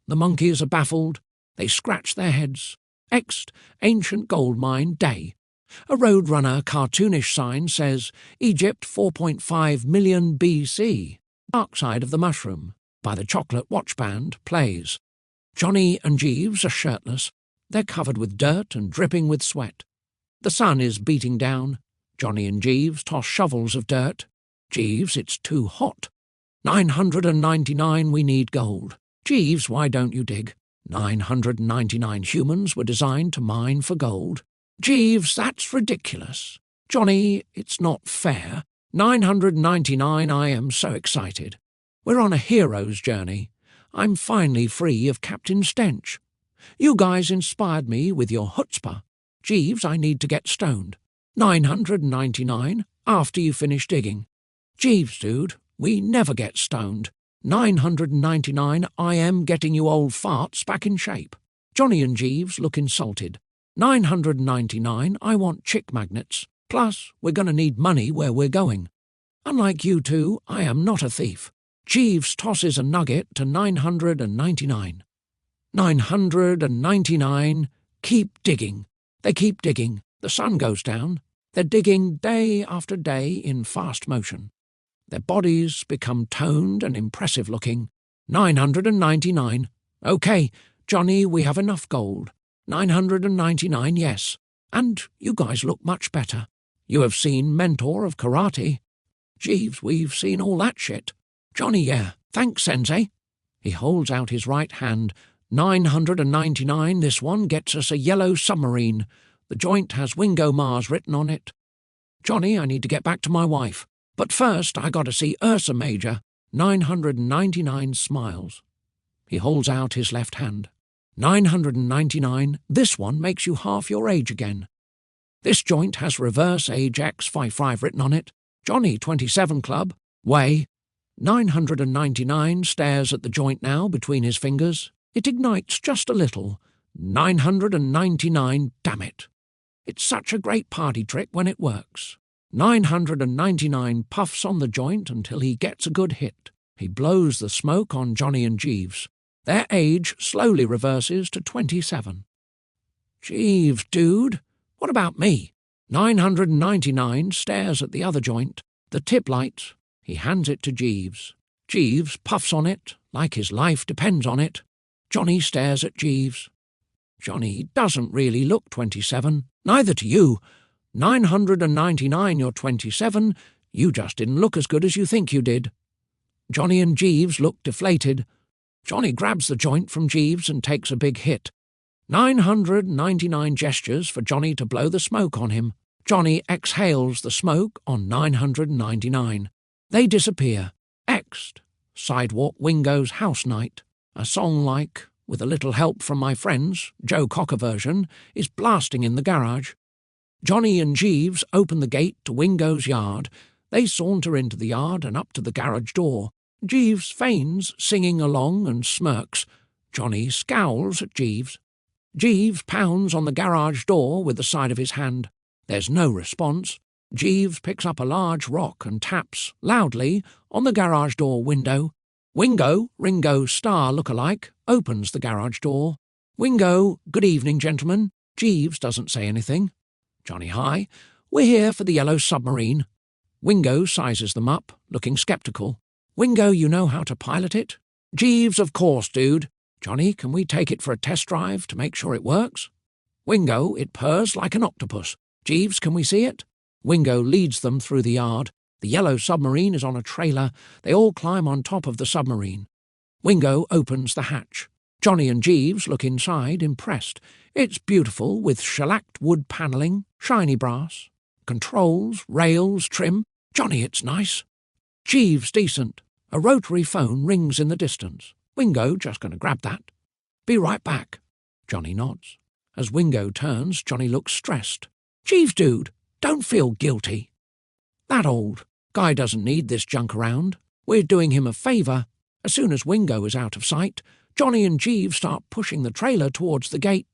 The monkeys are baffled. They scratch their heads. Ext, ancient gold mine, day. A Roadrunner cartoonish sign says, Egypt 4.5 million BC. Dark Side of the Mushroom, by the Chocolate Watch Band, plays. Johnny and Jeeves are shirtless. They're covered with dirt and dripping with sweat. The sun is beating down. Johnny and Jeeves toss shovels of dirt. Jeeves, it's too hot. 999, we need gold. Jeeves, why don't you dig? 999 humans were designed to mine for gold. Jeeves, that's ridiculous. Johnny, it's not fair. 999, I am so excited. We're on a hero's journey. I'm finally free of Captain Stench. You guys inspired me with your chutzpah. Jeeves, I need to get stoned. 999, after you finish digging. Jeeves, dude, we never get stoned. 999, I am getting you old farts back in shape. Johnny and Jeeves look insulted. 999, I want chick magnets. Plus, we're going to need money where we're going. Unlike you two, I am not a thief. Jeeves tosses a nugget to 999. 999, keep digging. They keep digging. The sun goes down. They're digging day after day in fast motion. Their bodies become toned and impressive looking. 999. Okay, Johnny, we have enough gold. 999, yes. And you guys look much better. You have seen Mentor of Karate. Jeeves, we've seen all that shit. Johnny, yeah. Thanks, Sensei. He holds out his right hand. 999, this one gets us a yellow submarine. The joint has Wingo Mars written on it. Johnny, I need to get back to my wife. But first, I gotta see Ursa Major. 999 smiles. He holds out his left hand. 999, this one makes you half your age again. This joint has reverse age X55 written on it. Johnny 27 Club, Way. 999 stares at the joint now between his fingers. It ignites just a little. 999, damn it. It's such a great party trick when it works. 999 puffs on the joint until he gets a good hit. He blows the smoke on Johnny and Jeeves. Their age slowly reverses to 27. Jeeves, dude, what about me? 999 stares at the other joint. The tip lights. He hands it to Jeeves. Jeeves puffs on it, like his life depends on it. Johnny stares at Jeeves. Johnny doesn't really look 27. Neither to you. 999, you're 27. You just didn't look as good as you think you did. Johnny and Jeeves look deflated. Johnny grabs the joint from Jeeves and takes a big hit. 999 gestures for Johnny to blow the smoke on him. Johnny exhales the smoke on 999. They disappear. X'd. Sidewalk Wingo's House Night. A song like, with a little help from my friends, Joe Cocker version, is blasting in the garage. Johnny and Jeeves open the gate to Wingo's yard. They saunter into the yard and up to the garage door. Jeeves feigns singing along and smirks. Johnny scowls at Jeeves. Jeeves pounds on the garage door with the side of his hand. There's no response. Jeeves picks up a large rock and taps, loudly, on the garage door window. Wingo, Ringo Starr look-alike, opens the garage door. Wingo, good evening, gentlemen. Jeeves doesn't say anything. Johnny, hi. We're here for the yellow submarine. Wingo sizes them up, looking sceptical. Wingo, you know how to pilot it? Jeeves, of course, dude. Johnny, can we take it for a test drive to make sure it works? Wingo, it purrs like an octopus. Jeeves, can we see it? Wingo leads them through the yard. The yellow submarine is on a trailer. They all climb on top of the submarine. Wingo opens the hatch. Johnny and Jeeves look inside, impressed. It's beautiful, with shellacked wood panelling, shiny brass, controls, rails, trim. Johnny, it's nice. Jeeves, decent. A rotary phone rings in the distance. Wingo, just going to grab that. Be right back. Johnny nods. As Wingo turns, Johnny looks stressed. Jeeves, dude, don't feel guilty. That old guy doesn't need this junk around. We're doing him a favour. As soon as Wingo is out of sight, Johnny and Jeeves start pushing the trailer towards the gate.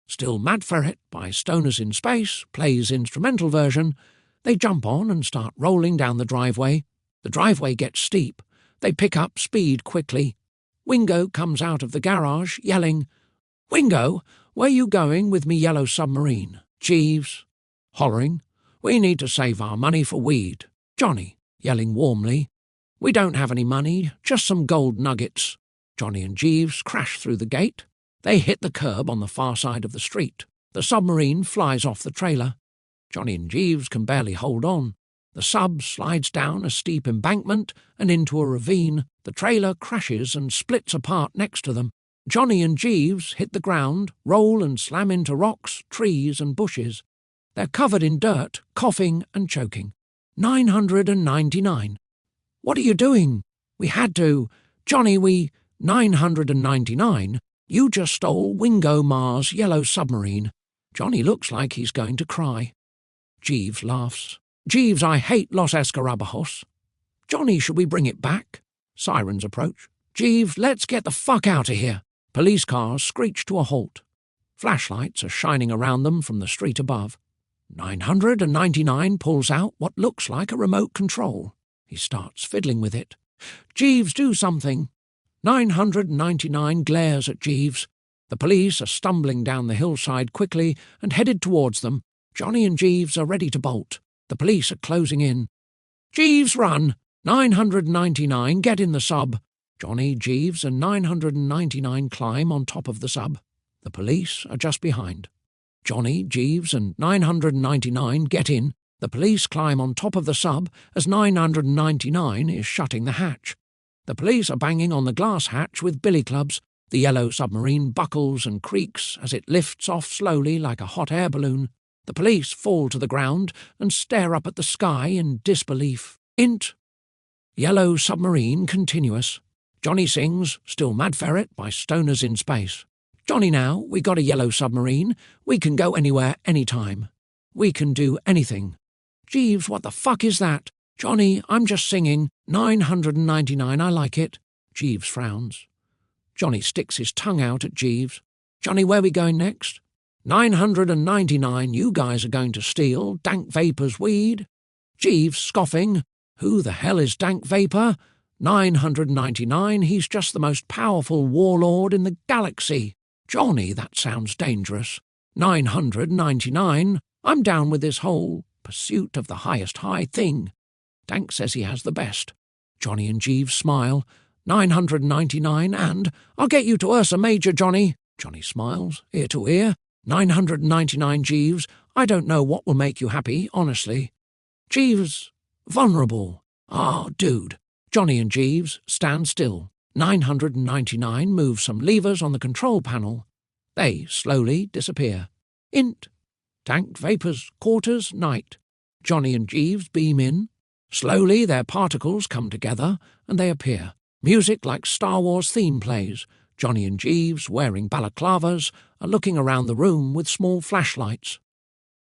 Still Mad for It by Stoners in Space plays instrumental version. They jump on and start rolling down the driveway. The driveway gets steep. They pick up speed quickly. Wingo comes out of the garage, yelling, Wingo, where you going with me yellow submarine? Jeeves, hollering, we need to save our money for weed. Johnny, yelling warmly, we don't have any money, just some gold nuggets. Johnny and Jeeves crash through the gate. They hit the curb on the far side of the street. The submarine flies off the trailer. Johnny and Jeeves can barely hold on. The sub slides down a steep embankment and into a ravine. The trailer crashes and splits apart next to them. Johnny and Jeeves hit the ground, roll and slam into rocks, trees and bushes. They're covered in dirt, coughing and choking. 999. What are you doing? We had to. Johnny, 999. You just stole Wingo Mars' yellow submarine. Johnny looks like he's going to cry. Jeeves laughs. Jeeves, I hate Los Escarabajos. Johnny, should we bring it back? Sirens approach. Jeeves, let's get the fuck out of here. Police cars screech to a halt. Flashlights are shining around them from the street above. 999 pulls out what looks like a remote control. He starts fiddling with it. Jeeves, do something. 999 glares at Jeeves. The police are stumbling down the hillside quickly and headed towards them. Johnny and Jeeves are ready to bolt. The police are closing in. Jeeves, run! 999, get in the sub. Johnny, Jeeves, and 999 climb on top of the sub. The police are just behind. Johnny, Jeeves and 999 get in. The police climb on top of the sub as 999 is shutting the hatch. The police are banging on the glass hatch with billy clubs. The yellow submarine buckles and creaks as it lifts off slowly like a hot air balloon. The police fall to the ground and stare up at the sky in disbelief. Int. Yellow submarine continuous. Johnny sings Still Mad Ferret by Stoners in Space. Johnny, now, we got a yellow submarine. We can go anywhere, anytime. We can do anything. Jeeves, what the fuck is that? Johnny, I'm just singing 999, I like it. Jeeves frowns. Johnny sticks his tongue out at Jeeves. Johnny, where we going next? 999, you guys are going to steal Dank Vapor's weed. Jeeves, scoffing. Who the hell is Dank Vapor? 999, he's just the most powerful warlord in the galaxy. Johnny, that sounds dangerous. 999, I'm down with this whole pursuit of the highest high thing. Dank says he has the best. Johnny and Jeeves smile. 999 and, I'll get you to Ursa Major, Johnny. Johnny smiles, ear to ear. 999 Jeeves, I don't know what will make you happy, honestly. Jeeves, vulnerable. Ah, dude. Johnny and Jeeves stand still. 999 moves some levers on the control panel. They slowly disappear. Int. Dank Vapor's quarters, night. Johnny and Jeeves beam in. Slowly their particles come together and they appear. Music like Star Wars theme plays. Johnny and Jeeves, wearing balaclavas, are looking around the room with small flashlights.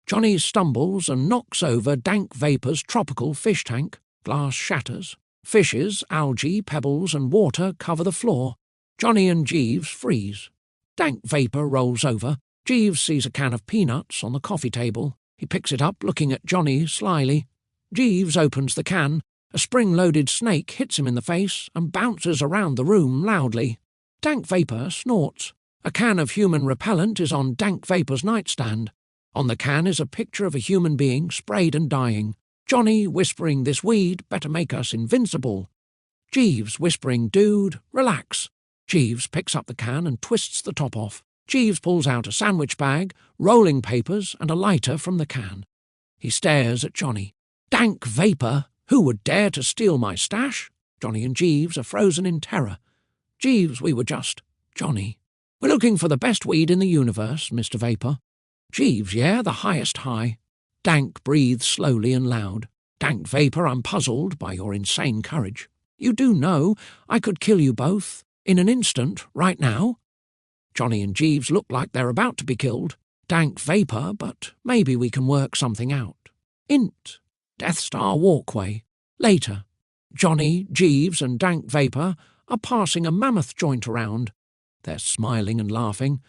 Johnny stumbles and knocks over Dank Vapor's tropical fish tank. Glass shatters. Fishes, algae, pebbles and water cover the floor. Johnny and Jeeves freeze. Dank Vapor rolls over. Jeeves sees a can of peanuts on the coffee table. He picks it up, looking at Johnny slyly. Jeeves opens the can. A spring-loaded snake hits him in the face and bounces around the room loudly. Dank Vapor snorts. A can of human repellent is on Dank Vapor's nightstand. On the can is a picture of a human being sprayed and dying. Johnny whispering, this weed better make us invincible. Jeeves whispering, dude, relax. Jeeves picks up the can and twists the top off. Jeeves pulls out a sandwich bag, rolling papers and a lighter from the can. He stares at Johnny. Dank Vapor? Who would dare to steal my stash? Johnny and Jeeves are frozen in terror. Jeeves, we were just... Johnny. We're looking for the best weed in the universe, Mr. Vapor. Jeeves, yeah, the highest high. Dank breathes slowly and loud. Dank Vapor, I'm puzzled by your insane courage. You do know I could kill you both, in an instant, right now. Johnny and Jeeves look like they're about to be killed. Dank Vapor, but maybe we can work something out. Int. Death Star Walkway. Later. Johnny, Jeeves and Dank Vapor are passing a mammoth joint around. They're smiling and laughing.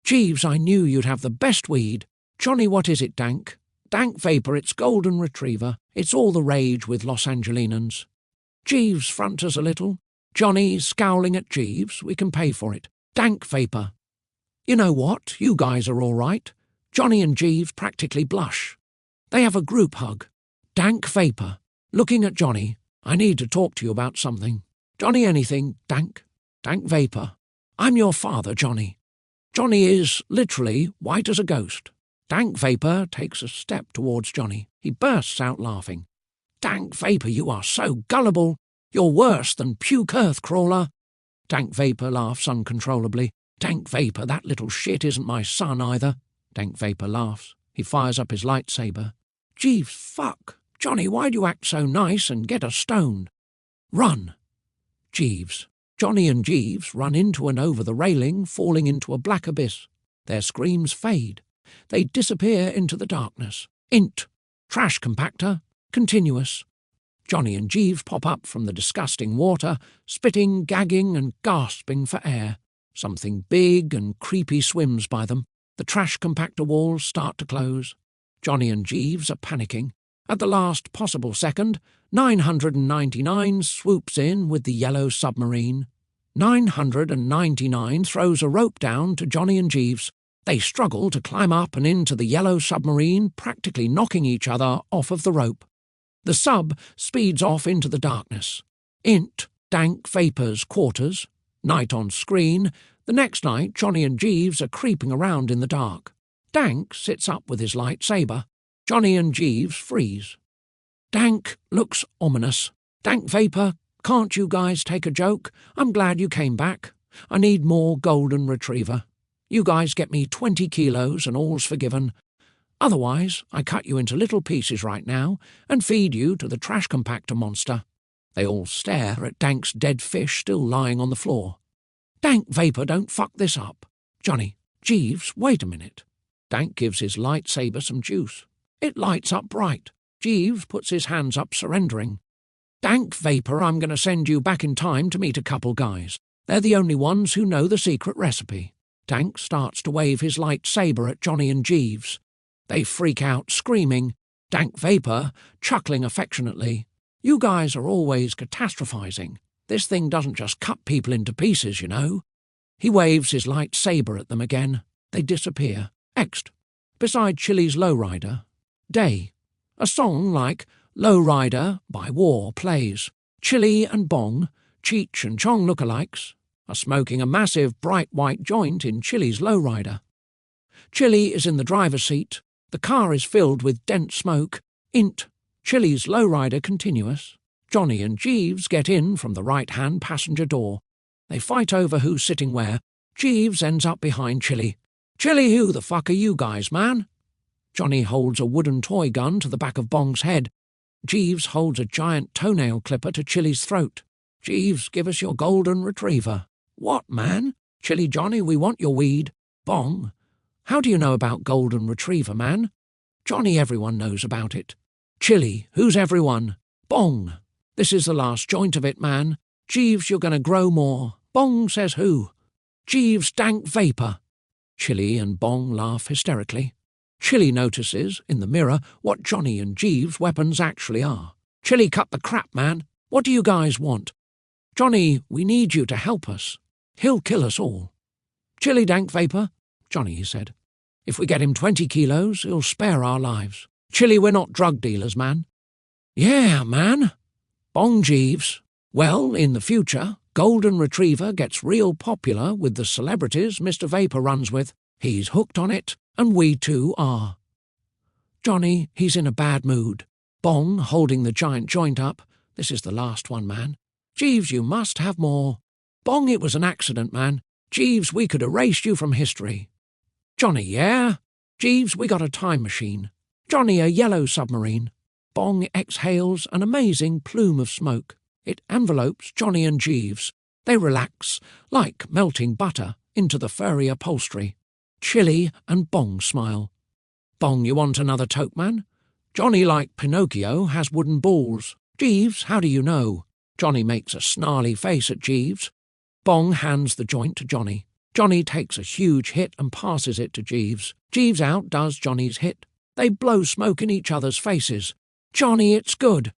Jeeves, I knew you'd have the best weed. Johnny, what is it, Dank? Dank Vapor, it's Golden Retriever. It's all the rage with Los Angelinans. Jeeves, front us a little. Johnny, scowling at Jeeves, we can pay for it. Dank Vapor. You know what? You guys are all right. Johnny and Jeeves practically blush. They have a group hug. Dank Vapor. Looking at Johnny. I need to talk to you about something. Johnny, anything, Dank? Dank Vapor. I'm your father, Johnny. Johnny is, literally, white as a ghost. Dank Vapor takes a step towards Johnny. He bursts out laughing. Dank Vapor, you are so gullible. You're worse than Puke Earthcrawler. Dank Vapor laughs uncontrollably. Dank Vapor, that little shit isn't my son either. Dank Vapor laughs. He fires up his lightsaber. Jeeves, fuck. Johnny, why'd you act so nice and get us stoned? Run. Jeeves. Johnny and Jeeves run into and over the railing, falling into a black abyss. Their screams fade. They disappear into the darkness. Int. Trash compactor. Continuous. Johnny and Jeeves pop up from the disgusting water, spitting, gagging and gasping for air. Something big and creepy swims by them. The trash compactor walls start to close. Johnny and Jeeves are panicking. At the last possible second, 999 swoops in with the yellow submarine. 999 throws a rope down to Johnny and Jeeves. They struggle to climb up and into the yellow submarine, practically knocking each other off of the rope. The sub speeds off into the darkness. Int. Dank Vapor's quarters. Night on screen. The next night, Johnny and Jeeves are creeping around in the dark. Dank sits up with his lightsaber. Johnny and Jeeves freeze. Dank looks ominous. Dank Vapor, can't you guys take a joke? I'm glad you came back. I need more golden retriever. You guys get me 20 kilos and all's forgiven. Otherwise, I cut you into little pieces right now and feed you to the trash compactor monster. They all stare at Dank's dead fish still lying on the floor. Dank Vapor, don't fuck this up. Johnny, Jeeves, wait a minute. Dank gives his lightsaber some juice. It lights up bright. Jeeves puts his hands up, surrendering. Dank Vapor, I'm going to send you back in time to meet a couple guys. They're the only ones who know the secret recipe. Dank starts to wave his lightsaber at Johnny and Jeeves. They freak out, screaming. Dank Vapor, chuckling affectionately. You guys are always catastrophizing. This thing doesn't just cut people into pieces, you know. He waves his lightsaber at them again. They disappear. Next, beside Chili's Lowrider, day. A song like Lowrider by War plays. Chili and Bong, Cheech and Chong lookalikes, are smoking a massive bright white joint in Chili's Lowrider. Chili is in the driver's seat. The car is filled with dense smoke. Int. Chili's Lowrider continuous. Johnny and Jeeves get in from the right-hand passenger door. They fight over who's sitting where. Jeeves ends up behind Chili. Chili, who the fuck are you guys, man? Johnny holds a wooden toy gun to the back of Bong's head. Jeeves holds a giant toenail clipper to Chili's throat. Jeeves, give us your golden retriever. What, man? Chili, Johnny, we want your weed. Bong, how do you know about golden retriever, man? Johnny, everyone knows about it. Chili, who's everyone? Bong, this is the last joint of it, man. Jeeves, you're going to grow more. Bong says who? Jeeves, Dank Vapor. Chili and Bong laugh hysterically. Chili notices, in the mirror, what Johnny and Jeeves' weapons actually are. Chili, cut the crap, man. What do you guys want? Johnny, we need you to help us. He'll kill us all. Chili, Dank Vapor, Johnny, he said. If we get him 20 kilos, he'll spare our lives. Chili, we're not drug dealers, man. Yeah, man. Bong Jeeves. Well, in the future, golden retriever gets real popular with the celebrities Mr. Vapor runs with. He's hooked on it, and we too are. Johnny, he's in a bad mood. Bong, holding the giant joint up. This is the last one, man. Jeeves, you must have more. Bong, it was an accident, man. Jeeves, we could erase you from history. Johnny, yeah? Jeeves, we got a time machine. Johnny, a yellow submarine. Bong exhales an amazing plume of smoke. It envelopes Johnny and Jeeves. They relax, like melting butter, into the furry upholstery. Chili and Bong smile. Bong, you want another toke, man? Johnny, like Pinocchio, has wooden balls. Jeeves, how do you know? Johnny makes a snarly face at Jeeves. Bong hands the joint to Johnny. Johnny takes a huge hit and passes it to Jeeves. Jeeves outdoes Johnny's hit. They blow smoke in each other's faces. Johnny, it's good.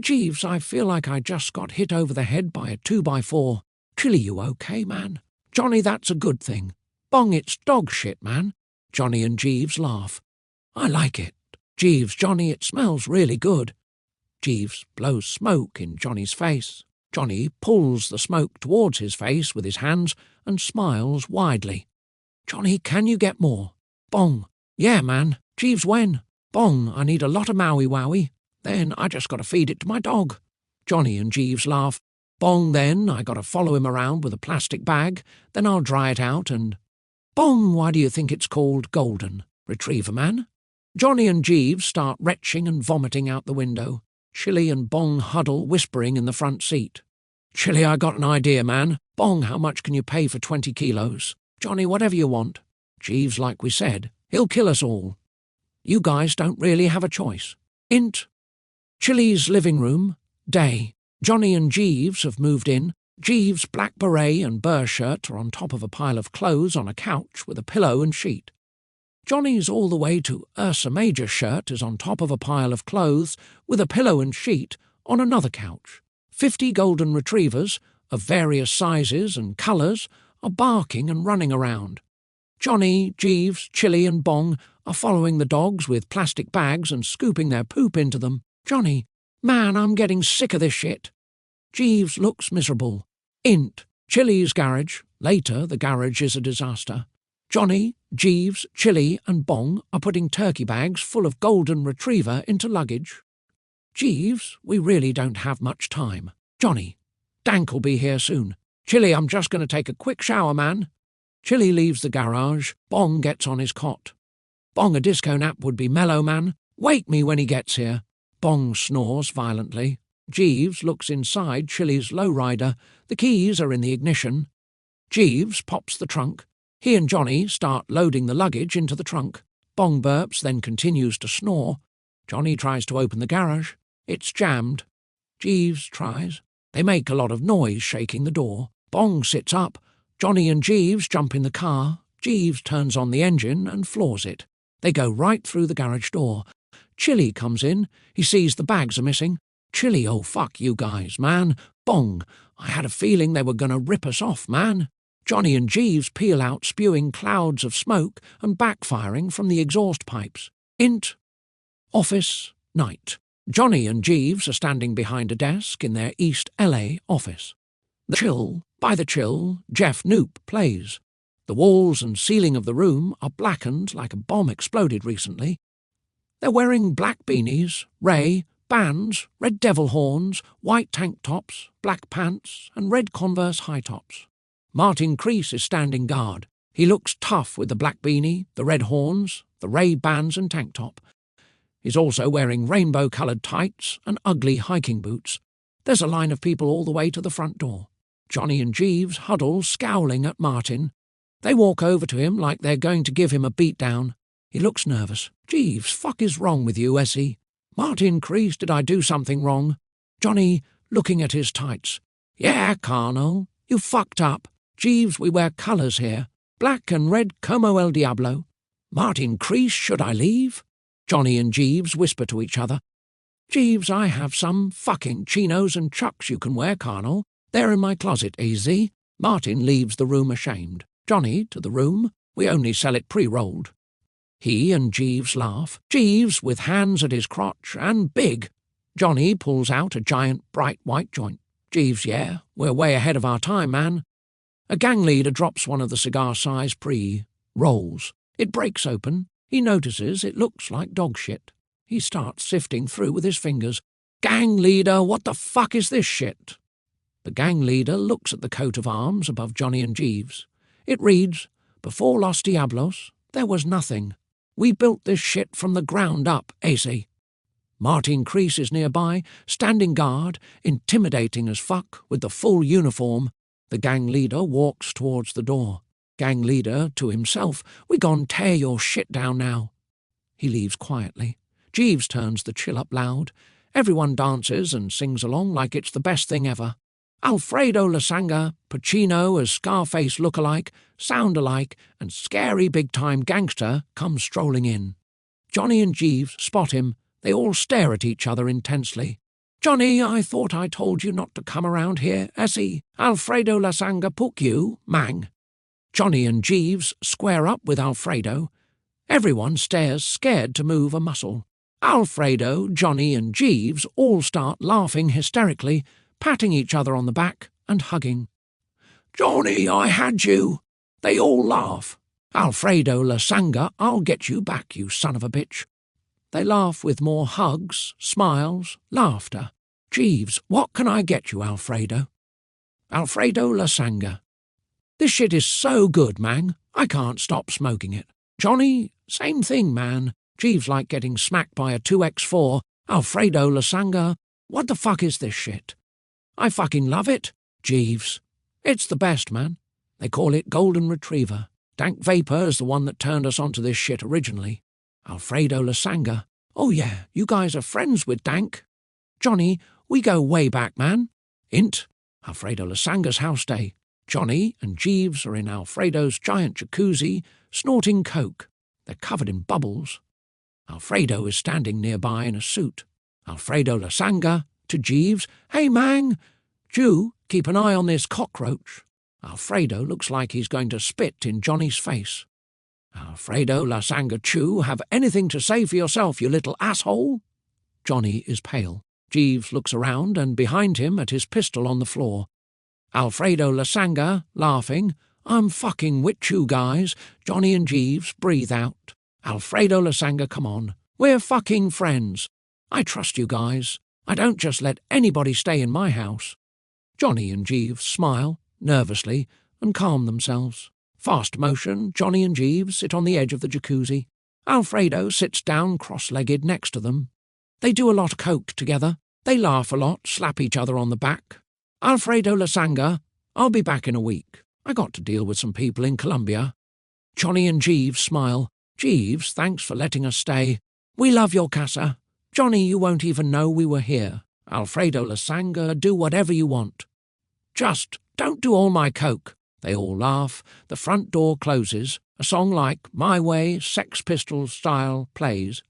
Jeeves, I feel like I just got hit over the head by a 2x4. Chili, you okay, man? Johnny, that's a good thing. Bong, it's dog shit, man. Johnny and Jeeves laugh. I like it. Jeeves, Johnny, it smells really good. Jeeves blows smoke in Johnny's face. Johnny pulls the smoke towards his face with his hands and smiles widely. Johnny, can you get more? Bong, yeah, man. Jeeves, when? Bong, I need a lot of Maui Wowie. Then I just got to feed it to my dog. Johnny and Jeeves laugh. Bong, then I got to follow him around with a plastic bag. Then I'll dry it out and... Bong, why do you think it's called golden? Retriever man? Johnny and Jeeves start retching and vomiting out the window. Chili and Bong huddle whispering in the front seat. Chili, I got an idea, man. Bong, how much can you pay for 20 kilos? Johnny, whatever you want. Jeeves, like we said, he'll kill us all. You guys don't really have a choice. Int. Chili's living room, day. Johnny and Jeeves have moved in. Jeeves' black beret and burr shirt are on top of a pile of clothes on a couch with a pillow and sheet. Johnny's all the way to Ursa Major shirt is on top of a pile of clothes with a pillow and sheet on another couch. 50 golden retrievers, of various sizes and colours, are barking and running around. Johnny, Jeeves, Chili and Bong are following the dogs with plastic bags and scooping their poop into them. Johnny, man, I'm getting sick of this shit. Jeeves looks miserable. Int. Chili's garage. Later, the garage is a disaster. Johnny, Jeeves, Chili and Bong are putting turkey bags full of golden retriever into luggage. Jeeves, we really don't have much time. Johnny, Dank will be here soon. Chili, I'm just going to take a quick shower, man. Chili leaves the garage. Bong gets on his cot. Bong, a disco nap would be mellow, man. Wake me when he gets here. Bong snores violently. Jeeves looks inside Chili's lowrider. The keys are in the ignition. Jeeves pops the trunk. He and Johnny start loading the luggage into the trunk. Bong burps, then continues to snore. Johnny tries to open the garage. It's jammed. Jeeves tries. They make a lot of noise shaking the door. Bong sits up. Johnny and Jeeves jump in the car. Jeeves turns on the engine and floors it. They go right through the garage door. Chili comes in. He sees the bags are missing. Chili, oh fuck you guys, man. Bong, I had a feeling they were going to rip us off, man. Johnny and Jeeves peel out, spewing clouds of smoke and backfiring from the exhaust pipes. Int. Office. Night. Johnny and Jeeves are standing behind a desk in their East LA office. By the chill, Jeff Knoop plays. The walls and ceiling of the room are blackened like a bomb exploded recently. They're wearing black beanies, Ray, bands, red devil horns, white tank tops, black pants, and red Converse high tops. Martin Crease is standing guard. He looks tough with the black beanie, the red horns, the Ray bands and tank top. He's also wearing rainbow-coloured tights and ugly hiking boots. There's a line of people all the way to the front door. Johnny and Jeeves huddle, scowling at Martin. They walk over to him like they're going to give him a beatdown. He looks nervous. Jeeves, fuck is wrong with you, Essie? Martin Crease, did I do something wrong? Johnny, looking at his tights. Yeah, Carnal, you fucked up. Jeeves, we wear colours here. Black and red como el diablo. Martin Crease, should I leave? Johnny and Jeeves whisper to each other. Jeeves, I have some fucking chinos and chucks you can wear, Carnal. They're in my closet, easy. Martin leaves the room ashamed. Johnny, to the room. We only sell it pre-rolled. He and Jeeves laugh. Jeeves, with hands at his crotch, and big. Johnny pulls out a giant bright white joint. Jeeves, yeah, we're way ahead of our time, man. A gang leader drops one of the cigar-sized pre-rolls. It breaks open. He notices it looks like dog shit. He starts sifting through with his fingers. Gang leader, what the fuck is this shit? The gang leader looks at the coat of arms above Johnny and Jeeves. It reads, Before Los Diablos, there was nothing. We built this shit from the ground up, AC. Martin Crease is nearby, standing guard, intimidating as fuck, with the full uniform. The gang leader walks towards the door. Gang leader, to himself, we gon' tear your shit down now. He leaves quietly. Jeeves turns the chill up loud. Everyone dances and sings along like it's the best thing ever. Alfredo Lasanga, Pacino as Scarface look-alike, sound-alike, and scary big-time gangster come strolling in. Johnny and Jeeves spot him. They all stare at each other intensely. Johnny, I thought I told you not to come around here, Essie. Alfredo Lasanga pook you, mang. Johnny and Jeeves square up with Alfredo. Everyone stares, scared to move a muscle. Alfredo, Johnny and Jeeves all start laughing hysterically, patting each other on the back and hugging. Johnny, I had you. They all laugh. Alfredo Lasanga, I'll get you back, you son of a bitch. They laugh with more hugs, smiles, laughter. Jeeves, what can I get you, Alfredo? Alfredo Lasanga. This shit is so good, man. I can't stop smoking it. Johnny, same thing, man. Jeeves like getting smacked by a 2X4. Alfredo Lasanga, what the fuck is this shit? I fucking love it. Jeeves, it's the best, man. They call it Golden Retriever. Dank Vapor is the one that turned us onto this shit originally. Alfredo Lasanga, oh yeah, you guys are friends with Dank. Johnny, we go way back, man. Int, Alfredo Lasanga's house day. Johnny and Jeeves are in Alfredo's giant jacuzzi, snorting coke. They're covered in bubbles. Alfredo is standing nearby in a suit. Alfredo Lasanga, to Jeeves, hey mang, Jew, keep an eye on this cockroach. Alfredo looks like he's going to spit in Johnny's face. Alfredo Lasanga Chew, have anything to say for yourself, you little asshole? Johnny is pale. Jeeves looks around and behind him at his pistol on the floor. Alfredo Lasanga, laughing. I'm fucking with you guys. Johnny and Jeeves breathe out. Alfredo Lasanga, come on. We're fucking friends. I trust you guys. I don't just let anybody stay in my house. Johnny and Jeeves smile, nervously, and calm themselves. Fast motion, Johnny and Jeeves sit on the edge of the jacuzzi. Alfredo sits down cross-legged next to them. They do a lot of coke together. They laugh a lot, slap each other on the back. Alfredo Lasanga, I'll be back in a week. I got to deal with some people in Colombia. Johnny and Jeeves smile. Jeeves, thanks for letting us stay. We love your casa. Johnny, you won't even know we were here. Alfredo Lasanga, do whatever you want. Just don't do all my coke. They all laugh. The front door closes. A song like My Way, Sex Pistols style plays.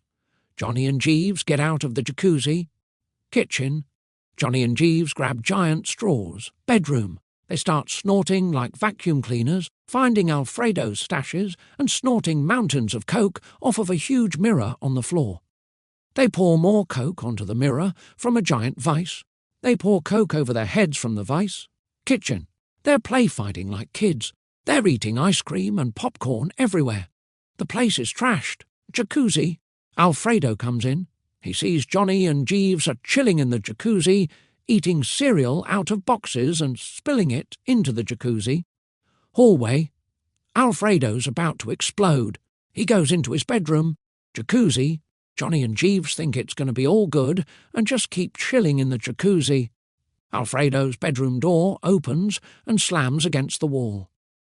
Johnny and Jeeves get out of the jacuzzi. Kitchen. Johnny and Jeeves grab giant straws. Bedroom. They start snorting like vacuum cleaners, finding Alfredo's stashes and snorting mountains of coke off of a huge mirror on the floor. They pour more coke onto the mirror from a giant vise. They pour coke over their heads from the vise. Kitchen. They're play-fighting like kids. They're eating ice cream and popcorn everywhere. The place is trashed. Jacuzzi. Alfredo comes in. He sees Johnny and Jeeves are chilling in the jacuzzi, eating cereal out of boxes and spilling it into the jacuzzi. Hallway. Alfredo's about to explode. He goes into his bedroom. Jacuzzi. Johnny and Jeeves think it's going to be all good and just keep chilling in the jacuzzi. Alfredo's bedroom door opens and slams against the wall.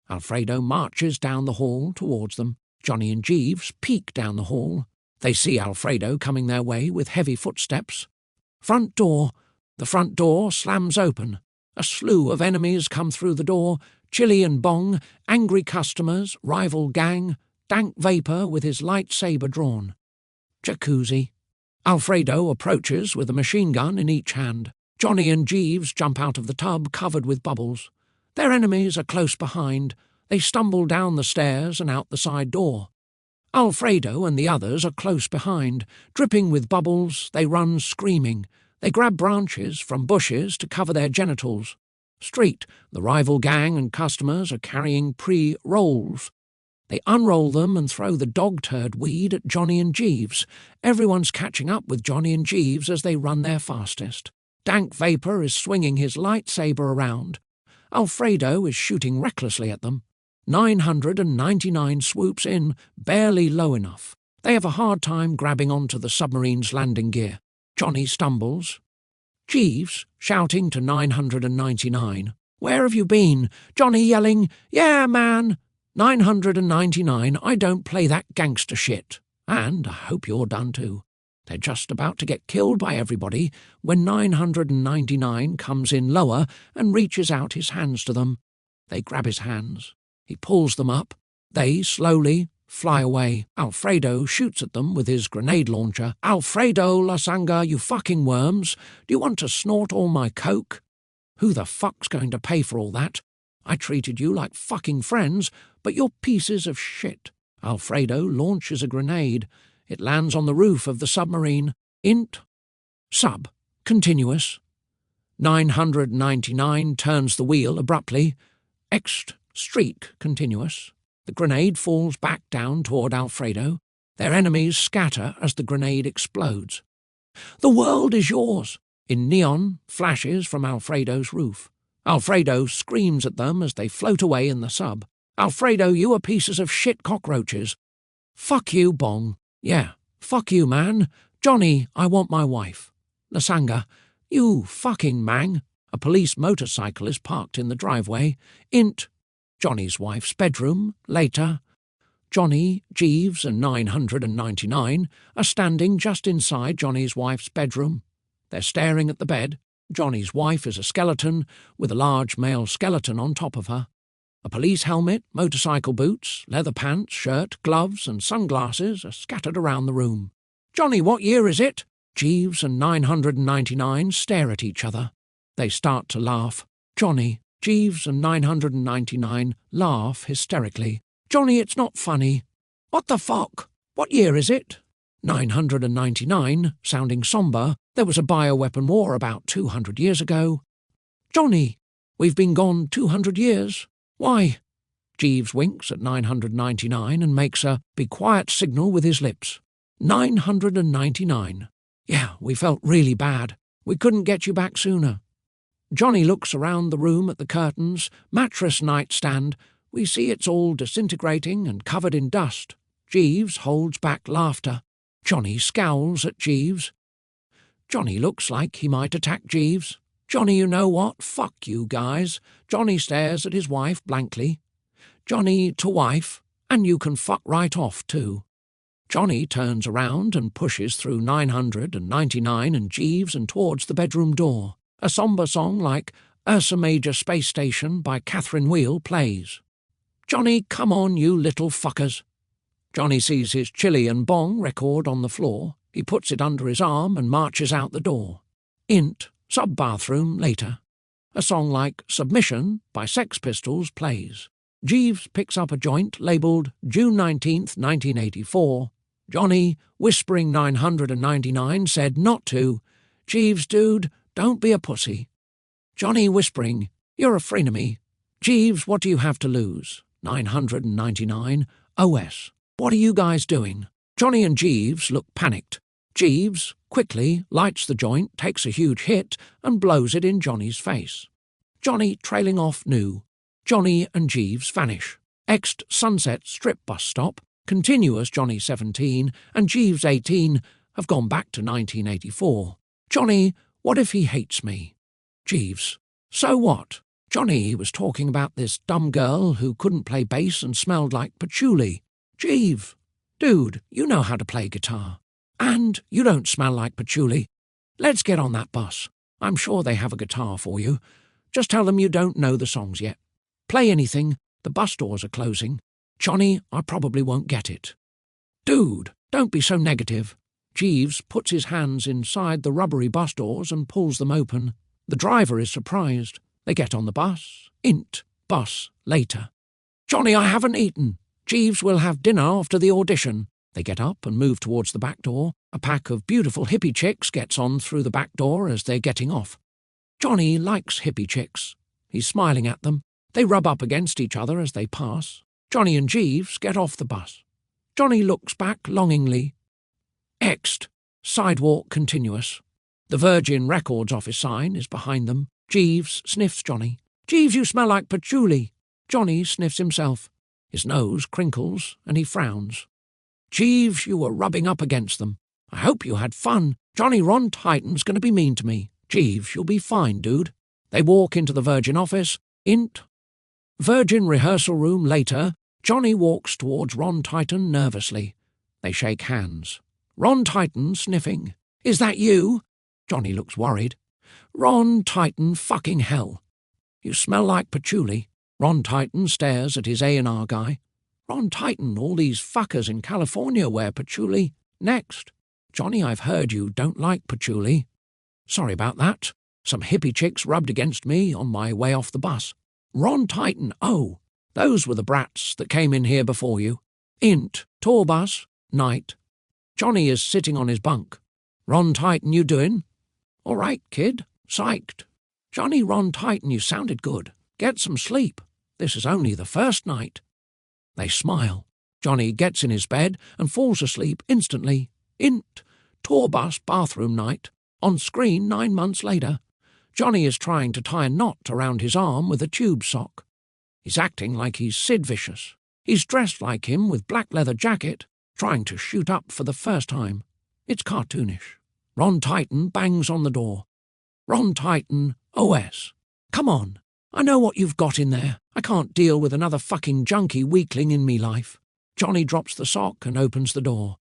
Alfredo marches down the hall towards them. Johnny and Jeeves peek down the hall. They see Alfredo coming their way with heavy footsteps. Front door. The front door slams open. A slew of enemies come through the door. Chili and Bong, angry customers, rival gang, Dank Vapor with his lightsaber drawn. Jacuzzi. Alfredo approaches with a machine gun in each hand. Johnny and Jeeves jump out of the tub covered with bubbles. Their enemies are close behind. They stumble down the stairs and out the side door. Alfredo and the others are close behind. Dripping with bubbles, they run screaming. They grab branches from bushes to cover their genitals. Street. The rival gang and customers are carrying pre-rolls. They unroll them and throw the dog-turd weed at Johnny and Jeeves. Everyone's catching up with Johnny and Jeeves as they run their fastest. Dank Vapor is swinging his lightsaber around. Alfredo is shooting recklessly at them. 999 swoops in, barely low enough. They have a hard time grabbing onto the submarine's landing gear. Johnny stumbles. Jeeves, shouting to 999, "Where have you been?" Johnny yelling, "Yeah, man! 999, I don't play that gangster shit. And I hope you're done too." They're just about to get killed by everybody when 999 comes in lower and reaches out his hands to them. They grab his hands. He pulls them up. They slowly fly away. Alfredo shoots at them with his grenade launcher. "Alfredo Lasanga, you fucking worms! Do you want to snort all my coke? Who the fuck's going to pay for all that? I treated you like fucking friends, but you're pieces of shit." Alfredo launches a grenade. It lands on the roof of the submarine. Int. Sub. Continuous. 999 turns the wheel abruptly. Ext. Streak. Continuous. The grenade falls back down toward Alfredo. Their enemies scatter as the grenade explodes. "The world is yours!" In neon, flashes from Alfredo's roof. Alfredo screams at them as they float away in the sub. "Alfredo, you are pieces of shit cockroaches." "Fuck you, Bong." "Yeah, fuck you, man." "Johnny, I want my wife." "Lasanga, you fucking mang." A police motorcycle is parked in the driveway. Int. Johnny's wife's bedroom. Later. Johnny, Jeeves, and 999 are standing just inside Johnny's wife's bedroom. They're staring at the bed. Johnny's wife is a skeleton with a large male skeleton on top of her. A police helmet, motorcycle boots, leather pants, shirt, gloves, and sunglasses are scattered around the room. "Johnny, what year is it?" Jeeves and 999 stare at each other. They start to laugh. Johnny, Jeeves, and 999 laugh hysterically. "Johnny, it's not funny." "What the fuck? What year is it?" 999, sounding somber. "There was a bioweapon war about 200 years ago." "Johnny, We've been gone 200 years. Why? Jeeves winks at 999 and makes a be quiet signal with his lips. 999. Yeah, we felt really bad. We couldn't get you back sooner. Johnny looks around the room at the curtains, mattress nightstand. We see it's all disintegrating and covered in dust. Jeeves holds back laughter. Johnny scowls at Jeeves. Johnny looks like he might attack Jeeves. Johnny, you know what? Fuck you guys. Johnny stares at his wife blankly. Johnny to wife, and you can fuck right off too. Johnny turns around and pushes through 999 and Jeeves and towards the bedroom door. A sombre song like Ursa Major Space Station by Catherine Wheel plays. Johnny, come on, you little fuckers. Johnny sees his Chili and Bong record on the floor. He puts it under his arm and marches out the door. Int, sub-bathroom later. A song like Submission by Sex Pistols plays. Jeeves picks up a joint labelled June 19th, 1984. Johnny, whispering 999, said not to. Jeeves, dude, don't be a pussy. Johnny whispering, you're a frenemy. Jeeves, what do you have to lose? 999. OS. What are you guys doing? Johnny and Jeeves look panicked. Jeeves, quickly, lights the joint, takes a huge hit, and blows it in Johnny's face. Johnny trailing off new. Johnny and Jeeves vanish. Ext Sunset Strip bus stop, continuous Johnny 17 and Jeeves 18 have gone back to 1984. Johnny, what if he hates me? Jeeves, so what? Johnny, he was talking about this dumb girl who couldn't play bass and smelled like patchouli. Jeeves, dude, you know how to play guitar. And you don't smell like patchouli. Let's get on that bus. I'm sure they have a guitar for you. Just tell them you don't know the songs yet. Play anything. The bus doors are closing. Johnny, I probably won't get it. Dude, don't be so negative. Jeeves puts his hands inside the rubbery bus doors and pulls them open. The driver is surprised. They get on the bus. Int, bus, later. Johnny, I haven't eaten. Jeeves will have dinner after the audition. They get up and move towards the back door. A pack of beautiful hippie chicks gets on through the back door as they're getting off. Johnny likes hippie chicks. He's smiling at them. They rub up against each other as they pass. Johnny and Jeeves get off the bus. Johnny looks back longingly. Ext, sidewalk continuous. The Virgin Records office sign is behind them. Jeeves sniffs Johnny. Jeeves, you smell like patchouli. Johnny sniffs himself. His nose crinkles and he frowns. Jeeves, you were rubbing up against them. I hope you had fun. Johnny, Ron Titan's going to be mean to me. Jeeves, you'll be fine, dude. They walk into the Virgin office. Int. Virgin rehearsal room later. Johnny walks towards Ron Titan nervously. They shake hands. Ron Titan sniffing. Is that you? Johnny looks worried. Ron Titan, fucking hell. You smell like patchouli. Ron Titan stares at his A&R guy. Ron Titan, all these fuckers in California wear patchouli. Next. Johnny, I've heard you don't like patchouli. Sorry about that. Some hippie chicks rubbed against me on my way off the bus. Ron Titan, oh, those were the brats that came in here before you. Int, tour bus, night. Johnny is sitting on his bunk. Ron Titan, you doing? All right, kid. Psyched. Johnny, Ron Titan, you sounded good. Get some sleep. This is only the first night. They smile. Johnny gets in his bed and falls asleep instantly. Int, tour bus bathroom night. On screen 9 months later. Johnny is trying to tie a knot around his arm with a tube sock. He's acting like he's Sid Vicious. He's dressed like him with black leather jacket, trying to shoot up for the first time. It's cartoonish. Ron Titan bangs on the door. Ron Titan, OS. Come on. I know what you've got in there. I can't deal with another fucking junkie weakling in me life. Johnny drops the sock and opens the door.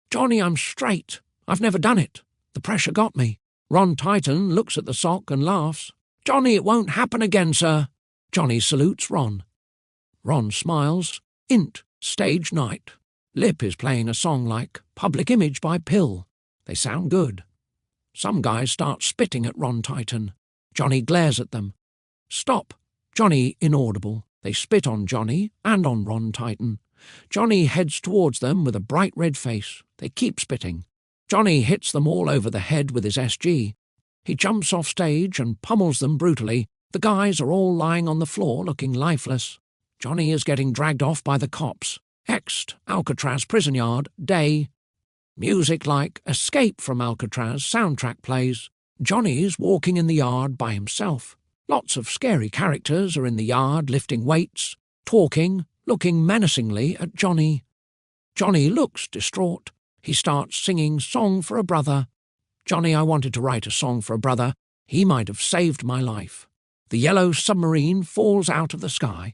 Johnny, I'm straight. I've never done it. The pressure got me. Ron Titan looks at the sock and laughs. Johnny, it won't happen again, sir. Johnny salutes Ron. Ron smiles. Int, stage night. Lip is playing a song like Public Image by Pill. They sound good. Some guys start spitting at Ron Titan. Johnny glares at them. Stop. Johnny inaudible. They spit on Johnny and on Ron Titan. Johnny heads towards them with a bright red face. They keep spitting. Johnny hits them all over the head with his SG. He jumps off stage and pummels them brutally. The guys are all lying on the floor looking lifeless. Johnny is getting dragged off by the cops. Ext, Alcatraz prison yard, day. Music like Escape from Alcatraz soundtrack plays. Johnny's walking in the yard by himself. Lots of scary characters are in the yard lifting weights, talking, looking menacingly at Johnny. Johnny looks distraught. He starts singing Song for a Brother. Johnny, I wanted to write a song for a brother. He might have saved my life. The yellow submarine falls out of the sky.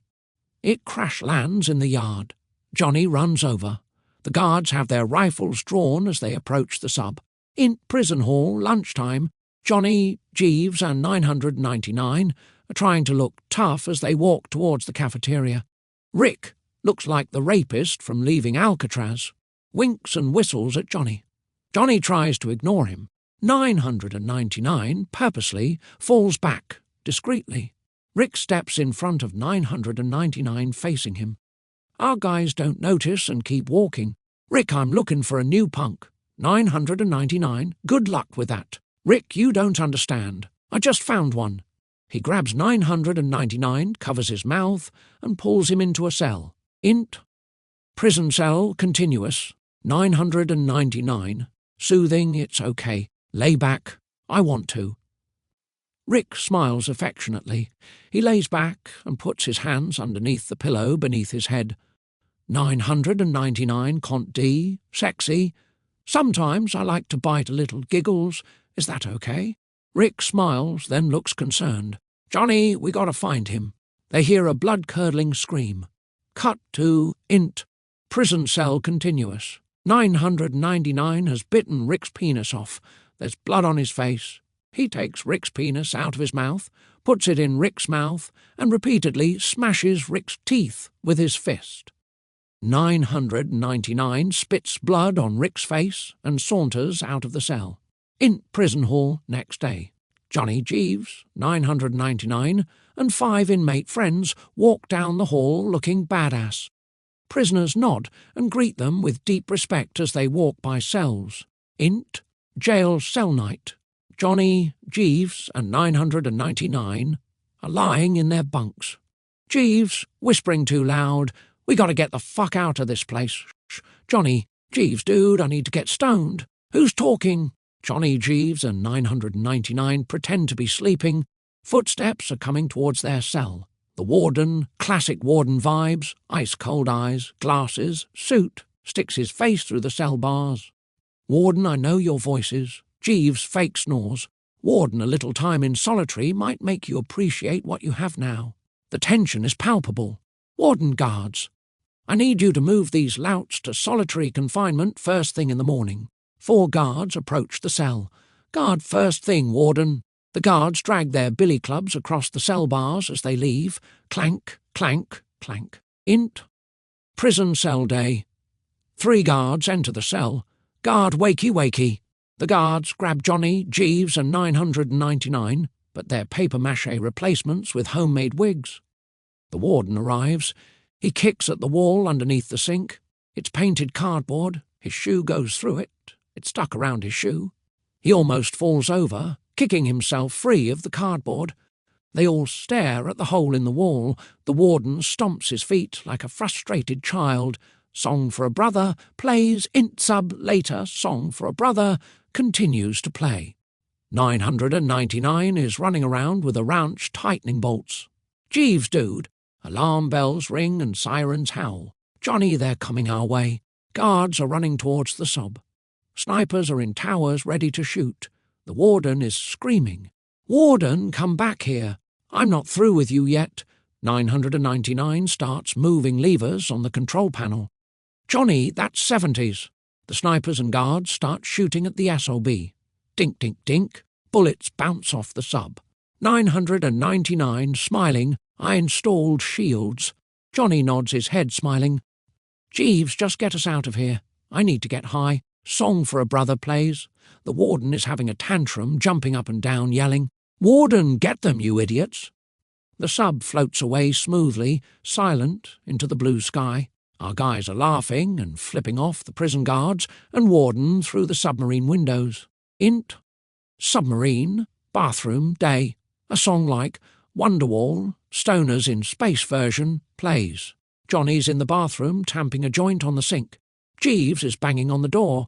It crash lands in the yard. Johnny runs over. The guards have their rifles drawn as they approach the sub. In prison hall, lunchtime, Johnny, Jeeves and 999 are trying to look tough as they walk towards the cafeteria. Rick looks like the rapist from Leaving Alcatraz, winks and whistles at Johnny. Johnny tries to ignore him. 999 purposely falls back, discreetly. Rick steps in front of 999 facing him. Our guys don't notice and keep walking. Rick, I'm looking for a new punk. 999, good luck with that. Rick, you don't understand. I just found one. He grabs 999, covers his mouth, and pulls him into a cell. Int. Prison cell, continuous. 999. Soothing, it's okay. Lay back. I want to. Rick smiles affectionately. He lays back and puts his hands underneath the pillow beneath his head. 999, Cont D, sexy. Sometimes I like to bite a little giggles. Is that okay? Rick smiles, then looks concerned. Johnny, we gotta find him. They hear a blood-curdling scream. Cut to int. Prison cell continuous. 999 has bitten Rick's penis off. There's blood on his face. He takes Rick's penis out of his mouth, puts it in Rick's mouth, and repeatedly smashes Rick's teeth with his fist. 999 spits blood on Rick's face and saunters out of the cell. In prison hall next day, Johnny, Jeeves, 999, and 5 inmate friends walk down the hall looking badass. Prisoners nod and greet them with deep respect as they walk by cells. Int. Jail cell night. Johnny, Jeeves, and 999 are lying in their bunks. Jeeves, whispering too loud, we gotta get the fuck out of this place. Shh. Johnny, Jeeves, dude, I need to get stoned. Who's talking? Johnny, Jeeves, and 999 pretend to be sleeping. Footsteps are coming towards their cell. The warden, classic warden vibes, ice-cold eyes, glasses, suit, sticks his face through the cell bars. Warden, I know your voices. Jeeves fake snores. Warden, a little time in solitary might make you appreciate what you have now. The tension is palpable. Warden, guards, I need you to move these louts to solitary confinement first thing in the morning. 4 guards approach the cell. Guard first thing, warden. The guards drag their billy clubs across the cell bars as they leave. Clank, clank, clank. Int. Prison cell day. 3 guards enter the cell. Guard wakey wakey. The guards grab Johnny, Jeeves and 999, but they're papier-mâché replacements with homemade wigs. The warden arrives. He kicks at the wall underneath the sink. It's painted cardboard. His shoe goes through it. It's stuck around his shoe. He almost falls over, kicking himself free of the cardboard. They all stare at the hole in the wall. The warden stomps his feet like a frustrated child. Song for a Brother plays. Int sub later. Song for a Brother continues to play. 999 is running around with a wrench tightening bolts. Jeeves, dude. Alarm bells ring and sirens howl. Johnny, they're coming our way. Guards are running towards the sub. Snipers are in towers ready to shoot. The warden is screaming. Warden, come back here. I'm not through with you yet. 999 starts moving levers on the control panel. Johnny, that's 70s. The snipers and guards start shooting at the SOB. Dink, dink, dink. Bullets bounce off the sub. 999, smiling, I installed shields. Johnny nods his head, smiling. Jeeves, just get us out of here. I need to get high. Song for a Brother plays. The warden is having a tantrum, jumping up and down, yelling, Warden, get them, you idiots! The sub floats away smoothly, silent, into the blue sky. Our guys are laughing and flipping off the prison guards and warden through the submarine windows. Int. Submarine. Bathroom. Day. A song like, Wonderwall, Stoners in Space version, plays. Johnny's in the bathroom tamping a joint on the sink. Jeeves is banging on the door.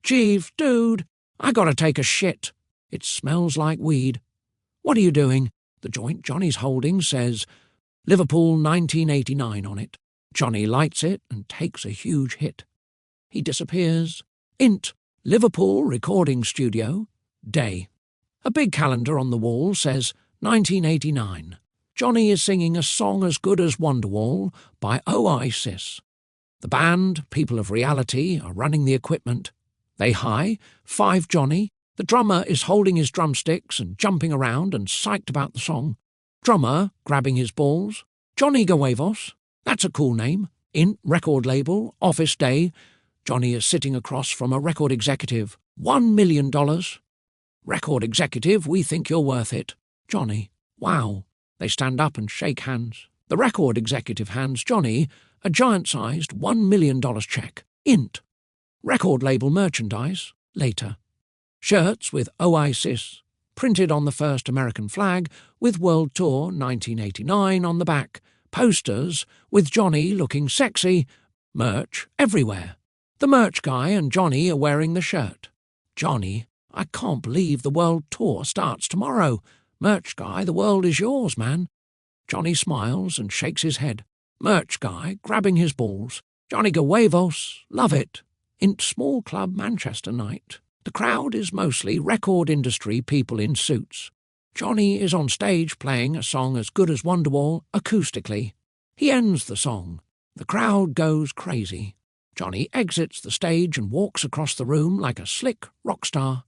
"Jeeves, dude, I gotta take a shit. It smells like weed." "What are you doing?" The joint Johnny's holding says Liverpool 1989 on it. Johnny lights it and takes a huge hit. He disappears. Int, Liverpool Recording Studio, day. A big calendar on the wall says 1989. Johnny is singing a song as good as Wonderwall by Oasis. The band, People of Reality, are running the equipment. They hi, 5 Johnny. The drummer is holding his drumsticks and jumping around and psyched about the song. Drummer grabbing his balls. Johnny Guevos. That's a cool name. Int, record label, office day. Johnny is sitting across from a record executive. $1 million. Record executive, we think you're worth it. Johnny. Wow. They stand up and shake hands. The record executive hands Johnny a giant-sized $1 million check. Int. Record label merchandise. Later. Shirts with Oasis, printed on the first American flag, with World Tour 1989 on the back. Posters with Johnny looking sexy. Merch everywhere. The merch guy and Johnny are wearing the shirt. Johnny, I can't believe the World Tour starts tomorrow. Merch guy, the world is yours, man. Johnny smiles and shakes his head. Merch guy, grabbing his balls. Johnny Guevos, love it. Int small club Manchester night. The crowd is mostly record industry people in suits. Johnny is on stage playing a song as good as Wonderwall acoustically. He ends the song. The crowd goes crazy. Johnny exits the stage and walks across the room like a slick rock star.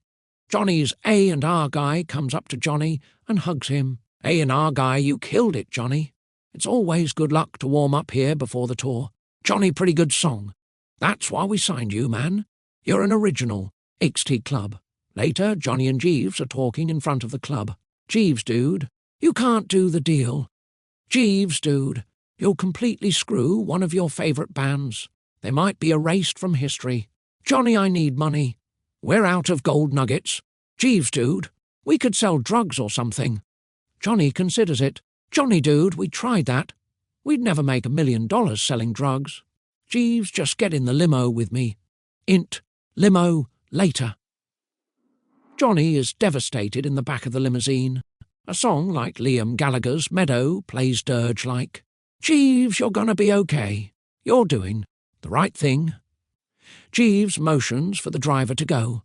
Johnny's A&R guy comes up to Johnny and hugs him. A&R guy, you killed it, Johnny. It's always good luck to warm up here before the tour. Johnny, pretty good song. That's why we signed you, man. You're an original. XT Club. Later, Johnny and Jeeves are talking in front of the club. Jeeves, dude, you can't do the deal. Jeeves, dude, you'll completely screw one of your favourite bands. They might be erased from history. Johnny, I need money. We're out of gold nuggets. Jeeves, dude, we could sell drugs or something. Johnny considers it. Johnny, dude, we tried that. We'd never make $1 million selling drugs. Jeeves, just get in the limo with me. Int, limo, later. Johnny is devastated in the back of the limousine. A song like Liam Gallagher's Meadow plays dirge-like. Jeeves, you're gonna be okay. You're doing the right thing. Jeeves motions for the driver to go.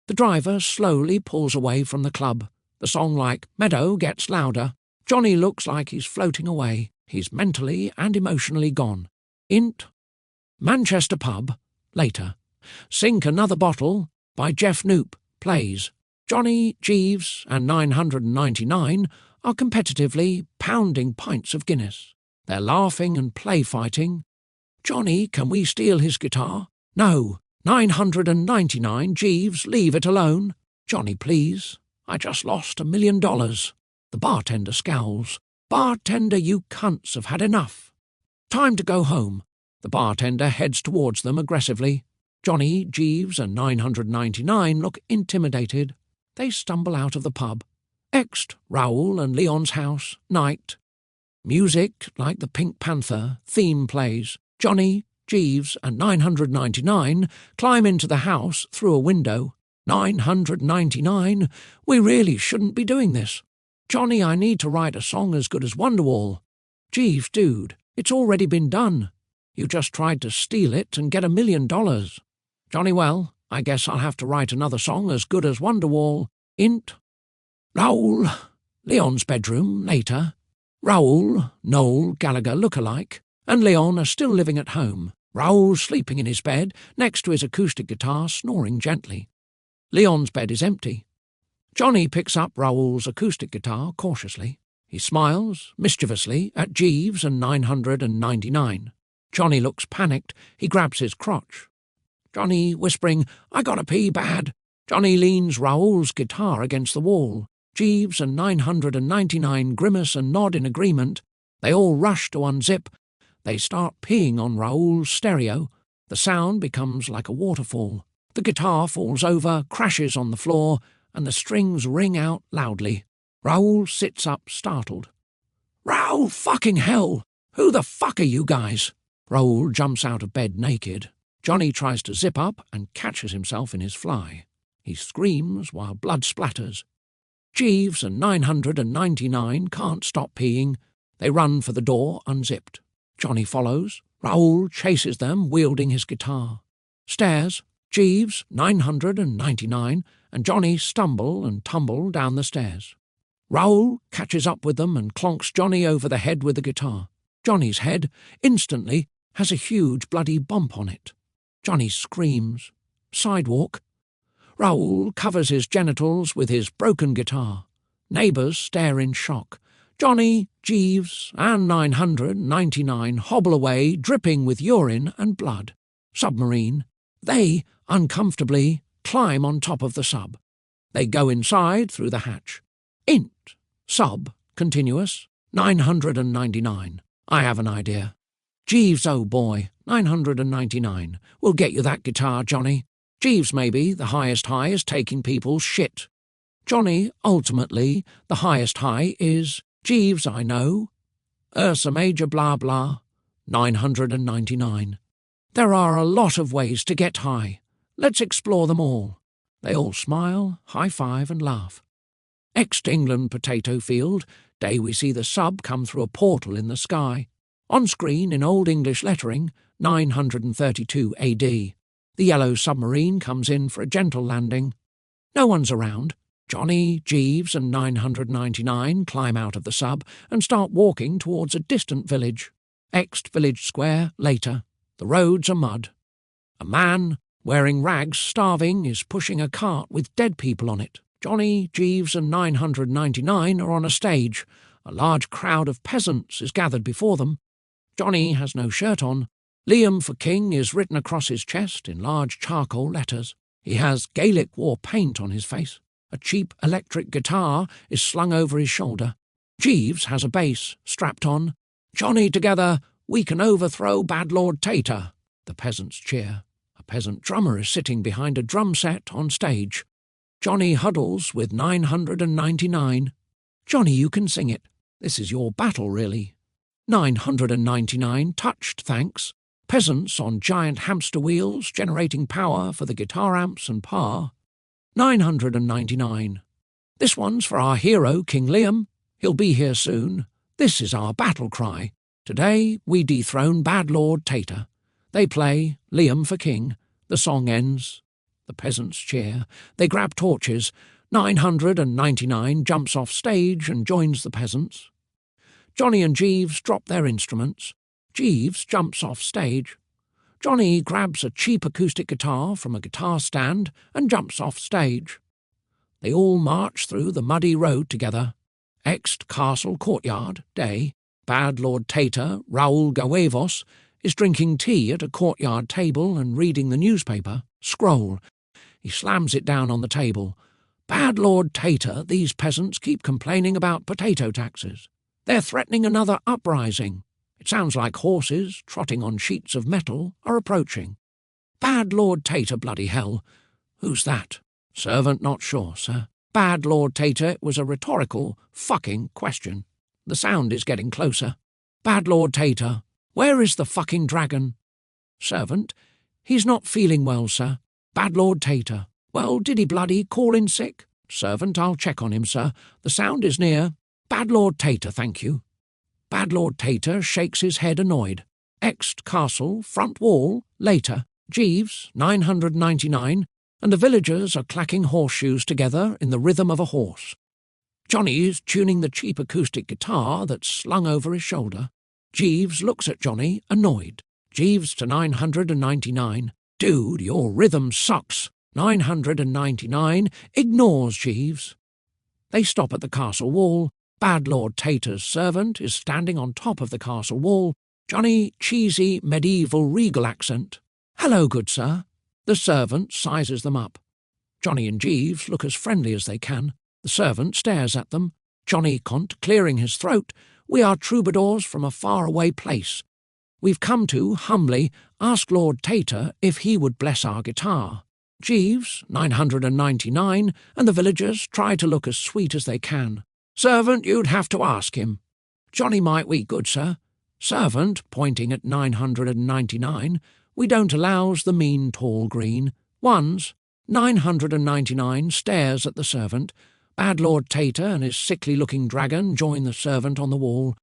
The driver slowly pulls away from the club. The song like Meadow gets louder. Johnny looks like he's floating away. He's mentally and emotionally gone. Int. Manchester pub, later. Sink Another Bottle by Jeff Knoop plays. Johnny, Jeeves, and 999 are competitively pounding pints of Guinness. They're laughing and play-fighting. Johnny, can we steal his guitar? No. 999, Jeeves, leave it alone. Johnny, please. I just lost $1 million. The bartender scowls. Bartender, you cunts have had enough. Time to go home. The bartender heads towards them aggressively. Johnny, Jeeves, and 999 look intimidated. They stumble out of the pub. Ext, Raoul and Leon's house, night. Music like the Pink Panther theme plays. Johnny, Jeeves, and 999 climb into the house through a window. 999, we really shouldn't be doing this. Johnny, I need to write a song as good as Wonderwall. Jeeves, dude, it's already been done. You just tried to steal it and get $1 million. Johnny, well, I guess I'll have to write another song as good as Wonderwall. Int. Raoul. Leon's bedroom, later. Raoul, Noel Gallagher look-alike, and Leon are still living at home. Raoul sleeping in his bed, next to his acoustic guitar, snoring gently. Leon's bed is empty. Johnny picks up Raoul's acoustic guitar cautiously. He smiles, mischievously, at Jeeves and 999. Johnny looks panicked. He grabs his crotch. Johnny whispering, I gotta pee bad. Johnny leans Raoul's guitar against the wall. Jeeves and 999 grimace and nod in agreement. They all rush to unzip. They start peeing on Raoul's stereo. The sound becomes like a waterfall. The guitar falls over, crashes on the floor, and the strings ring out loudly. Raoul sits up, startled. Raoul, fucking hell! Who the fuck are you guys? Raoul jumps out of bed naked. Johnny tries to zip up and catches himself in his fly. He screams while blood splatters. Jeeves and 999 can't stop peeing. They run for the door unzipped. Johnny follows. Raoul chases them, wielding his guitar. Stairs. Jeeves, 999, and Johnny stumble and tumble down the stairs. Raoul catches up with them and clonks Johnny over the head with the guitar. Johnny's head, instantly, has a huge bloody bump on it. Johnny screams. Sidewalk. Raoul covers his genitals with his broken guitar. Neighbours stare in shock. Johnny, Jeeves, and 999 hobble away, dripping with urine and blood. Submarine. They, uncomfortably, climb on top of the sub. They go inside through the hatch. Int. Sub. Continuous. 999. I have an idea. Jeeves, oh boy. 999. We'll get you that guitar, Johnny. Jeeves, maybe, the highest high is taking people's shit. Johnny, ultimately, the highest high is Jeeves, I know. Ursa Major blah blah. 999. There are a lot of ways to get high. Let's explore them all. They all smile, high-five and laugh. Ex-England potato field, day we see the sub come through a portal in the sky. On screen in Old English lettering, 932 AD. The yellow submarine comes in for a gentle landing. No one's around. Johnny, Jeeves and 999 climb out of the sub and start walking towards a distant village. Ext village square, later. The roads are mud. A man, wearing rags, starving, is pushing a cart with dead people on it. Johnny, Jeeves and 999 are on a stage. A large crowd of peasants is gathered before them. Johnny has no shirt on. Liam for King is written across his chest in large charcoal letters. He has Gaelic war paint on his face. A cheap electric guitar is slung over his shoulder. Jeeves has a bass strapped on. Johnny together, we can overthrow Bad Lord Tater. The peasants cheer. A peasant drummer is sitting behind a drum set on stage. Johnny huddles with 999. Johnny, you can sing it. This is your battle, really. 999 touched, thanks. Peasants on giant hamster wheels generating power for the guitar amps and par. 999. This one's for our hero, King Liam. He'll be here soon. This is our battle cry. Today we dethrone Bad Lord Tater. They play Liam for King. The song ends. The peasants cheer. They grab torches. 999 jumps off stage and joins the peasants. Johnny and Jeeves drop their instruments. Jeeves jumps off stage. Johnny grabs a cheap acoustic guitar from a guitar stand and jumps off stage. They all march through the muddy road together. Ext Castle Courtyard, day. Bad Lord Tater, Raoul Gahuevos, is drinking tea at a courtyard table and reading the newspaper. Scroll. He slams it down on the table. Bad Lord Tater, these peasants keep complaining about potato taxes. They're threatening another uprising. It sounds like horses, trotting on sheets of metal, are approaching. Bad Lord Tater, bloody hell. Who's that? Servant not sure, sir. Bad Lord Tater was a rhetorical, fucking question. The sound is getting closer. Bad Lord Tater, where is the fucking dragon? Servant, he's not feeling well, sir. Bad Lord Tater, well, did he bloody call in sick? Servant, I'll check on him, sir. The sound is near. Bad Lord Tater, thank you. Bad Lord Tater shakes his head annoyed. Ext Castle, front wall, later. Jeeves, 999, and the villagers are clacking horseshoes together in the rhythm of a horse. Johnny's tuning the cheap acoustic guitar that's slung over his shoulder. Jeeves looks at Johnny, annoyed. Jeeves to 999. Dude, your rhythm sucks. 999 ignores Jeeves. They stop at the castle wall. Bad Lord Tater's servant is standing on top of the castle wall. Johnny, cheesy, medieval, regal accent. Hello, good sir. The servant sizes them up. Johnny and Jeeves look as friendly as they can. The servant stares at them. Johnny Cont, clearing his throat. We are troubadours from a faraway place. We've come to, humbly, ask Lord Tater if he would bless our guitar. Jeeves, 999, and the villagers try to look as sweet as they can. Servant, you'd have to ask him. Johnny might we, good sir. Servant, pointing at 999, we don't allows the mean tall green. Ones, 999 stares at the servant. Bad Lord Tater and his sickly-looking dragon join the servant on the wall.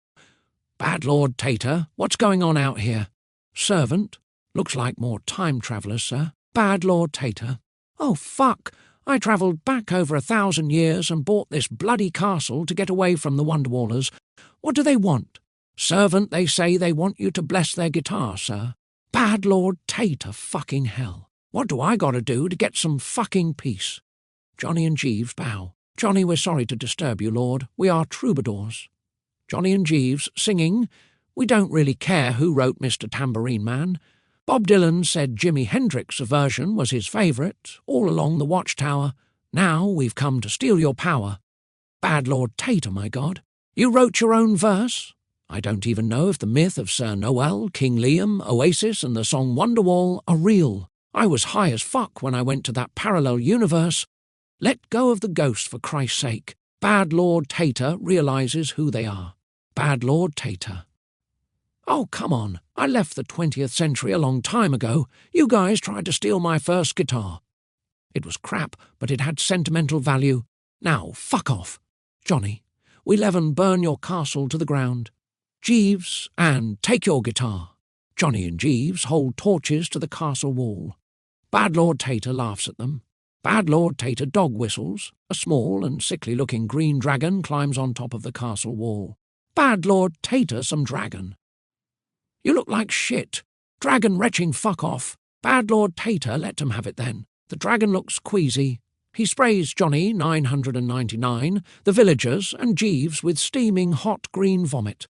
Bad Lord Tater, what's going on out here? Servant, looks like more time travellers, sir. Bad Lord Tater, oh, fuck! I travelled back over 1,000 years and bought this bloody castle to get away from the Wonderwallers. What do they want? Servant, they say they want you to bless their guitar, sir. Bad Lord Tater fucking hell. What do I gotta do to get some fucking peace? Johnny and Jeeves bow. Johnny, we're sorry to disturb you, Lord. We are troubadours. Johnny and Jeeves singing. We don't really care who wrote Mr. Tambourine Man. Bob Dylan said Jimi Hendrix's version was his favourite, all along the Watchtower. Now we've come to steal your power. Bad Lord Tater, my God. You wrote your own verse? I don't even know if the myth of Sir Noel, King Liam, Oasis and the song Wonderwall are real. I was high as fuck when I went to that parallel universe. Let go of the ghost for Christ's sake. Bad Lord Tater realises who they are. Bad Lord Tater. Oh, come on. I left the 20th century a long time ago. You guys tried to steal my first guitar. It was crap, but it had sentimental value. Now, fuck off. Johnny, we'll even burn your castle to the ground. Jeeves, and take your guitar. Johnny and Jeeves hold torches to the castle wall. Bad Lord Tater laughs at them. Bad Lord Tater dog whistles. A small and sickly-looking green dragon climbs on top of the castle wall. Bad Lord Tater some dragon. You look like shit. Dragon retching fuck off. Bad Lord Tater let them have it then. The dragon looks queasy. He sprays Johnny, 999, the villagers, and Jeeves with steaming hot green vomit.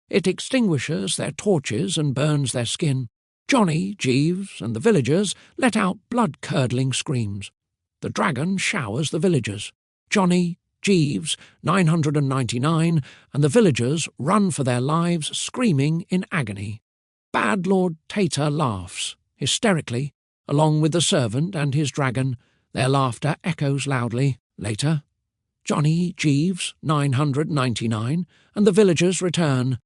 It extinguishes their torches and burns their skin. Johnny, Jeeves, and the villagers let out blood-curdling screams. The dragon showers the villagers. Johnny, Jeeves, 999, and the villagers run for their lives, screaming in agony. Bad Lord Tater laughs, hysterically, along with the servant and his dragon. Their laughter echoes loudly. Later, Johnny, Jeeves, 999, and the villagers return.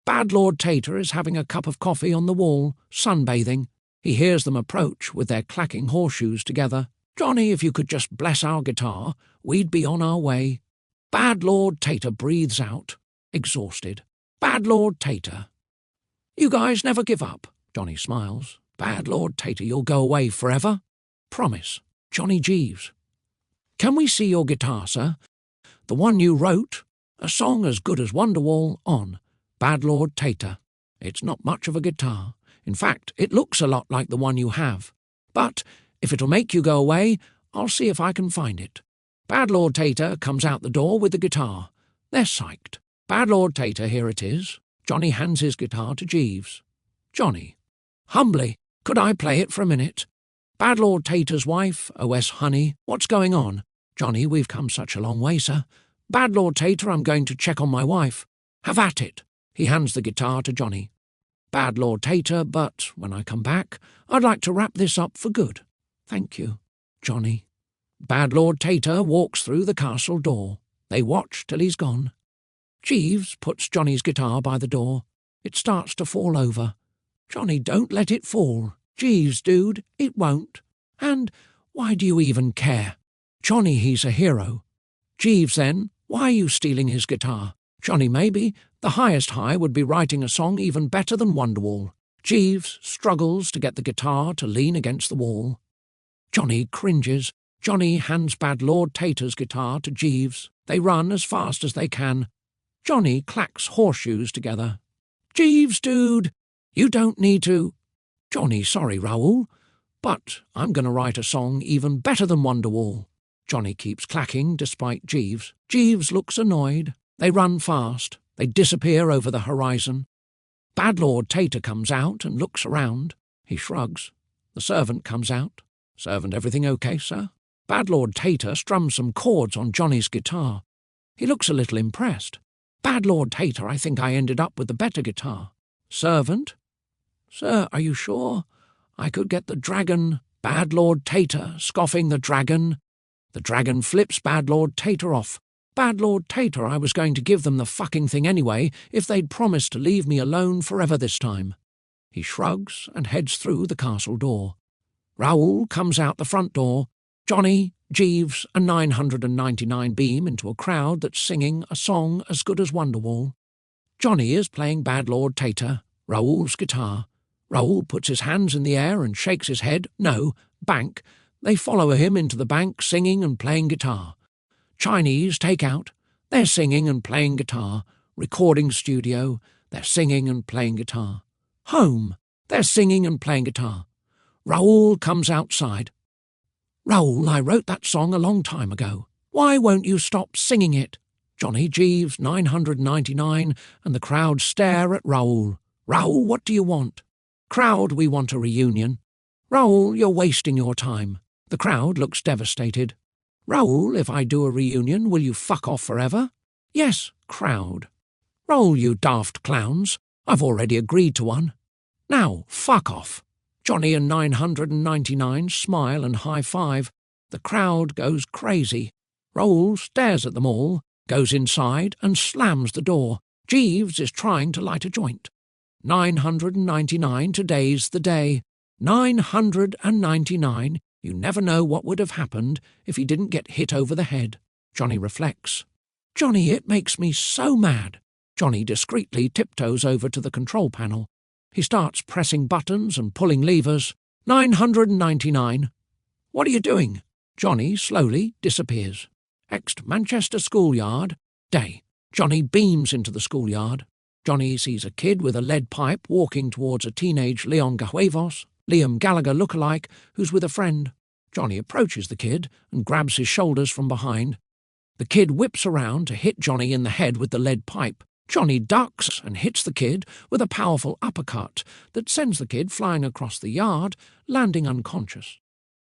Bad Lord Tater is having a cup of coffee on the wall, sunbathing. He hears them approach with their clacking horseshoes together. Johnny, if you could just bless our guitar, we'd be on our way. Bad Lord Tater breathes out, exhausted. Bad Lord Tater. You guys never give up. Johnny smiles. Bad Lord Tater, you'll go away forever? Promise. Johnny Jeeves. Can we see your guitar, sir? The one you wrote? A song as good as Wonderwall on. Bad Lord Tater. It's not much of a guitar. In fact, it looks a lot like the one you have. But if it'll make you go away, I'll see if I can find it. Bad Lord Tater comes out the door with the guitar. They're psyched. Bad Lord Tater, here it is. Johnny hands his guitar to Jeeves. Johnny. Humbly, could I play it for a minute? Bad Lord Tater's wife, O.S. Honey, what's going on? Johnny, we've come such a long way, sir. Bad Lord Tater, I'm going to check on my wife. Have at it. He hands the guitar to Johnny. Bad Lord Tater, but when I come back, I'd like to wrap this up for good. Thank you, Johnny. Bad Lord Tater walks through the castle door. They watch till he's gone. Jeeves puts Johnny's guitar by the door. It starts to fall over. Johnny, don't let it fall. Jeeves, dude, it won't. And why do you even care? Johnny, he's a hero. Jeeves, then, why are you stealing his guitar? Johnny, maybe. The highest high would be writing a song even better than Wonderwall. Jeeves struggles to get the guitar to lean against the wall. Johnny cringes. Johnny hands Bad Lord Tater's guitar to Jeeves. They run as fast as they can. Johnny clacks horseshoes together. Jeeves, dude, you don't need to. Johnny, sorry, Raoul, but I'm going to write a song even better than Wonderwall. Johnny keeps clacking despite Jeeves. Jeeves looks annoyed. They run fast. They disappear over the horizon. Bad Lord Tater comes out and looks around. He shrugs. The servant comes out. Servant, everything okay, sir? Bad Lord Tater strums some chords on Johnny's guitar. He looks a little impressed. Bad Lord Tater, I think I ended up with the better guitar. Servant? Sir, are you sure? I could get the dragon. Bad Lord Tater, scoffing the dragon. The dragon flips Bad Lord Tater off. Bad Lord Tater, I was going to give them the fucking thing anyway if they'd promised to leave me alone forever this time. He shrugs and heads through the castle door. Raoul comes out the front door. Johnny, Jeeves and 999 beam into a crowd that's singing a song as good as Wonderwall. Johnny is playing Bad Lord Tater, Raoul's guitar. Raoul puts his hands in the air and shakes his head. No, bank. They follow him into the bank singing and playing guitar. Chinese take out. They're singing and playing guitar. Recording studio. They're singing and playing guitar. Home. They're singing and playing guitar. Raoul comes outside. Raoul, I wrote that song a long time ago. Why won't you stop singing it? Johnny, Jeeves, 999, and the crowd stare at Raoul. Raoul, what do you want? Crowd, we want a reunion. Raoul, you're wasting your time. The crowd looks devastated. Raoul, if I do a reunion, will you fuck off forever? Yes, crowd. Raoul, you daft clowns. I've already agreed to one. Now, fuck off. Johnny and 999 smile and high-five. The crowd goes crazy. Raoul stares at them all, goes inside and slams the door. Jeeves is trying to light a joint. 999, today's the day. 999, you never know what would have happened if he didn't get hit over the head. Johnny reflects. Johnny, it makes me so mad. Johnny discreetly tiptoes over to the control panel. He starts pressing buttons and pulling levers. 999. What are you doing? Johnny slowly disappears. Ext Manchester schoolyard. Day. Johnny beams into the schoolyard. Johnny sees a kid with a lead pipe walking towards a teenage Leon Gahuevos, Liam Gallagher lookalike, who's with a friend. Johnny approaches the kid and grabs his shoulders from behind. The kid whips around to hit Johnny in the head with the lead pipe. Johnny ducks and hits the kid with a powerful uppercut that sends the kid flying across the yard, landing unconscious.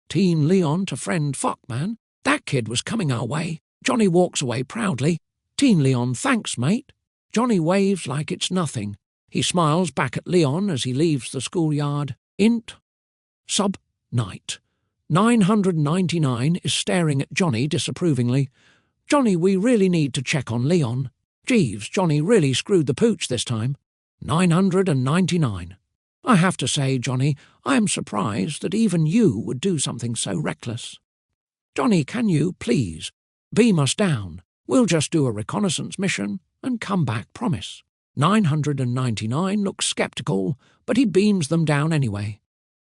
Teen Leon to friend Fuckman. That kid was coming our way. Johnny walks away proudly. Teen Leon, thanks, mate. Johnny waves like it's nothing. He smiles back at Leon as he leaves the schoolyard. Int. Sub. Night. 999 is staring at Johnny disapprovingly. Johnny, we really need to check on Leon. Jeeves, Johnny really screwed the pooch this time. 999. I have to say, Johnny, I am surprised that even you would do something so reckless. Johnny, can you, please, beam us down? We'll just do a reconnaissance mission and come back, promise. 999 looks sceptical, but he beams them down anyway.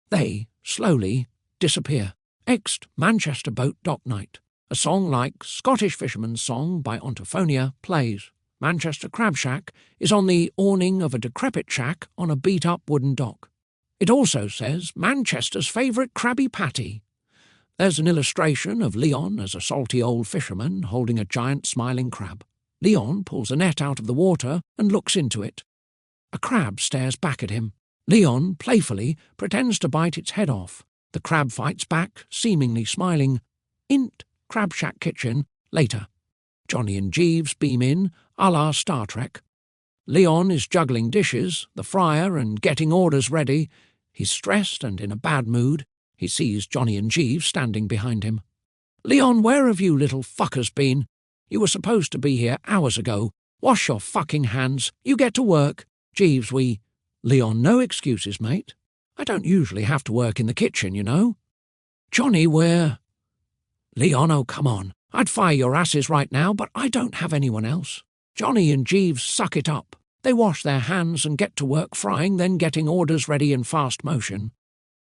They, slowly, disappear. Ext Manchester Boat Dock Night. A song like Scottish Fisherman's Song by Ontophonia plays. Manchester Crab Shack is on the awning of a decrepit shack on a beat-up wooden dock. It also says Manchester's favourite Krabby Patty. There's an illustration of Leon as a salty old fisherman holding a giant smiling crab. Leon pulls a net out of the water and looks into it. A crab stares back at him. Leon, playfully, pretends to bite its head off. The crab fights back, seemingly smiling. Int Crab Shack Kitchen, later. Johnny and Jeeves beam in, a la Star Trek. Leon is juggling dishes, the fryer, and getting orders ready. He's stressed and in a bad mood. He sees Johnny and Jeeves standing behind him. Leon, where have you little fuckers been? You were supposed to be here hours ago. Wash your fucking hands. You get to work. Jeeves, Leon, no excuses, mate. I don't usually have to work in the kitchen, you know. Johnny, where? Leon, oh, come on. I'd fire your asses right now, but I don't have anyone else. Johnny and Jeeves suck it up. They wash their hands and get to work frying, then getting orders ready in fast motion.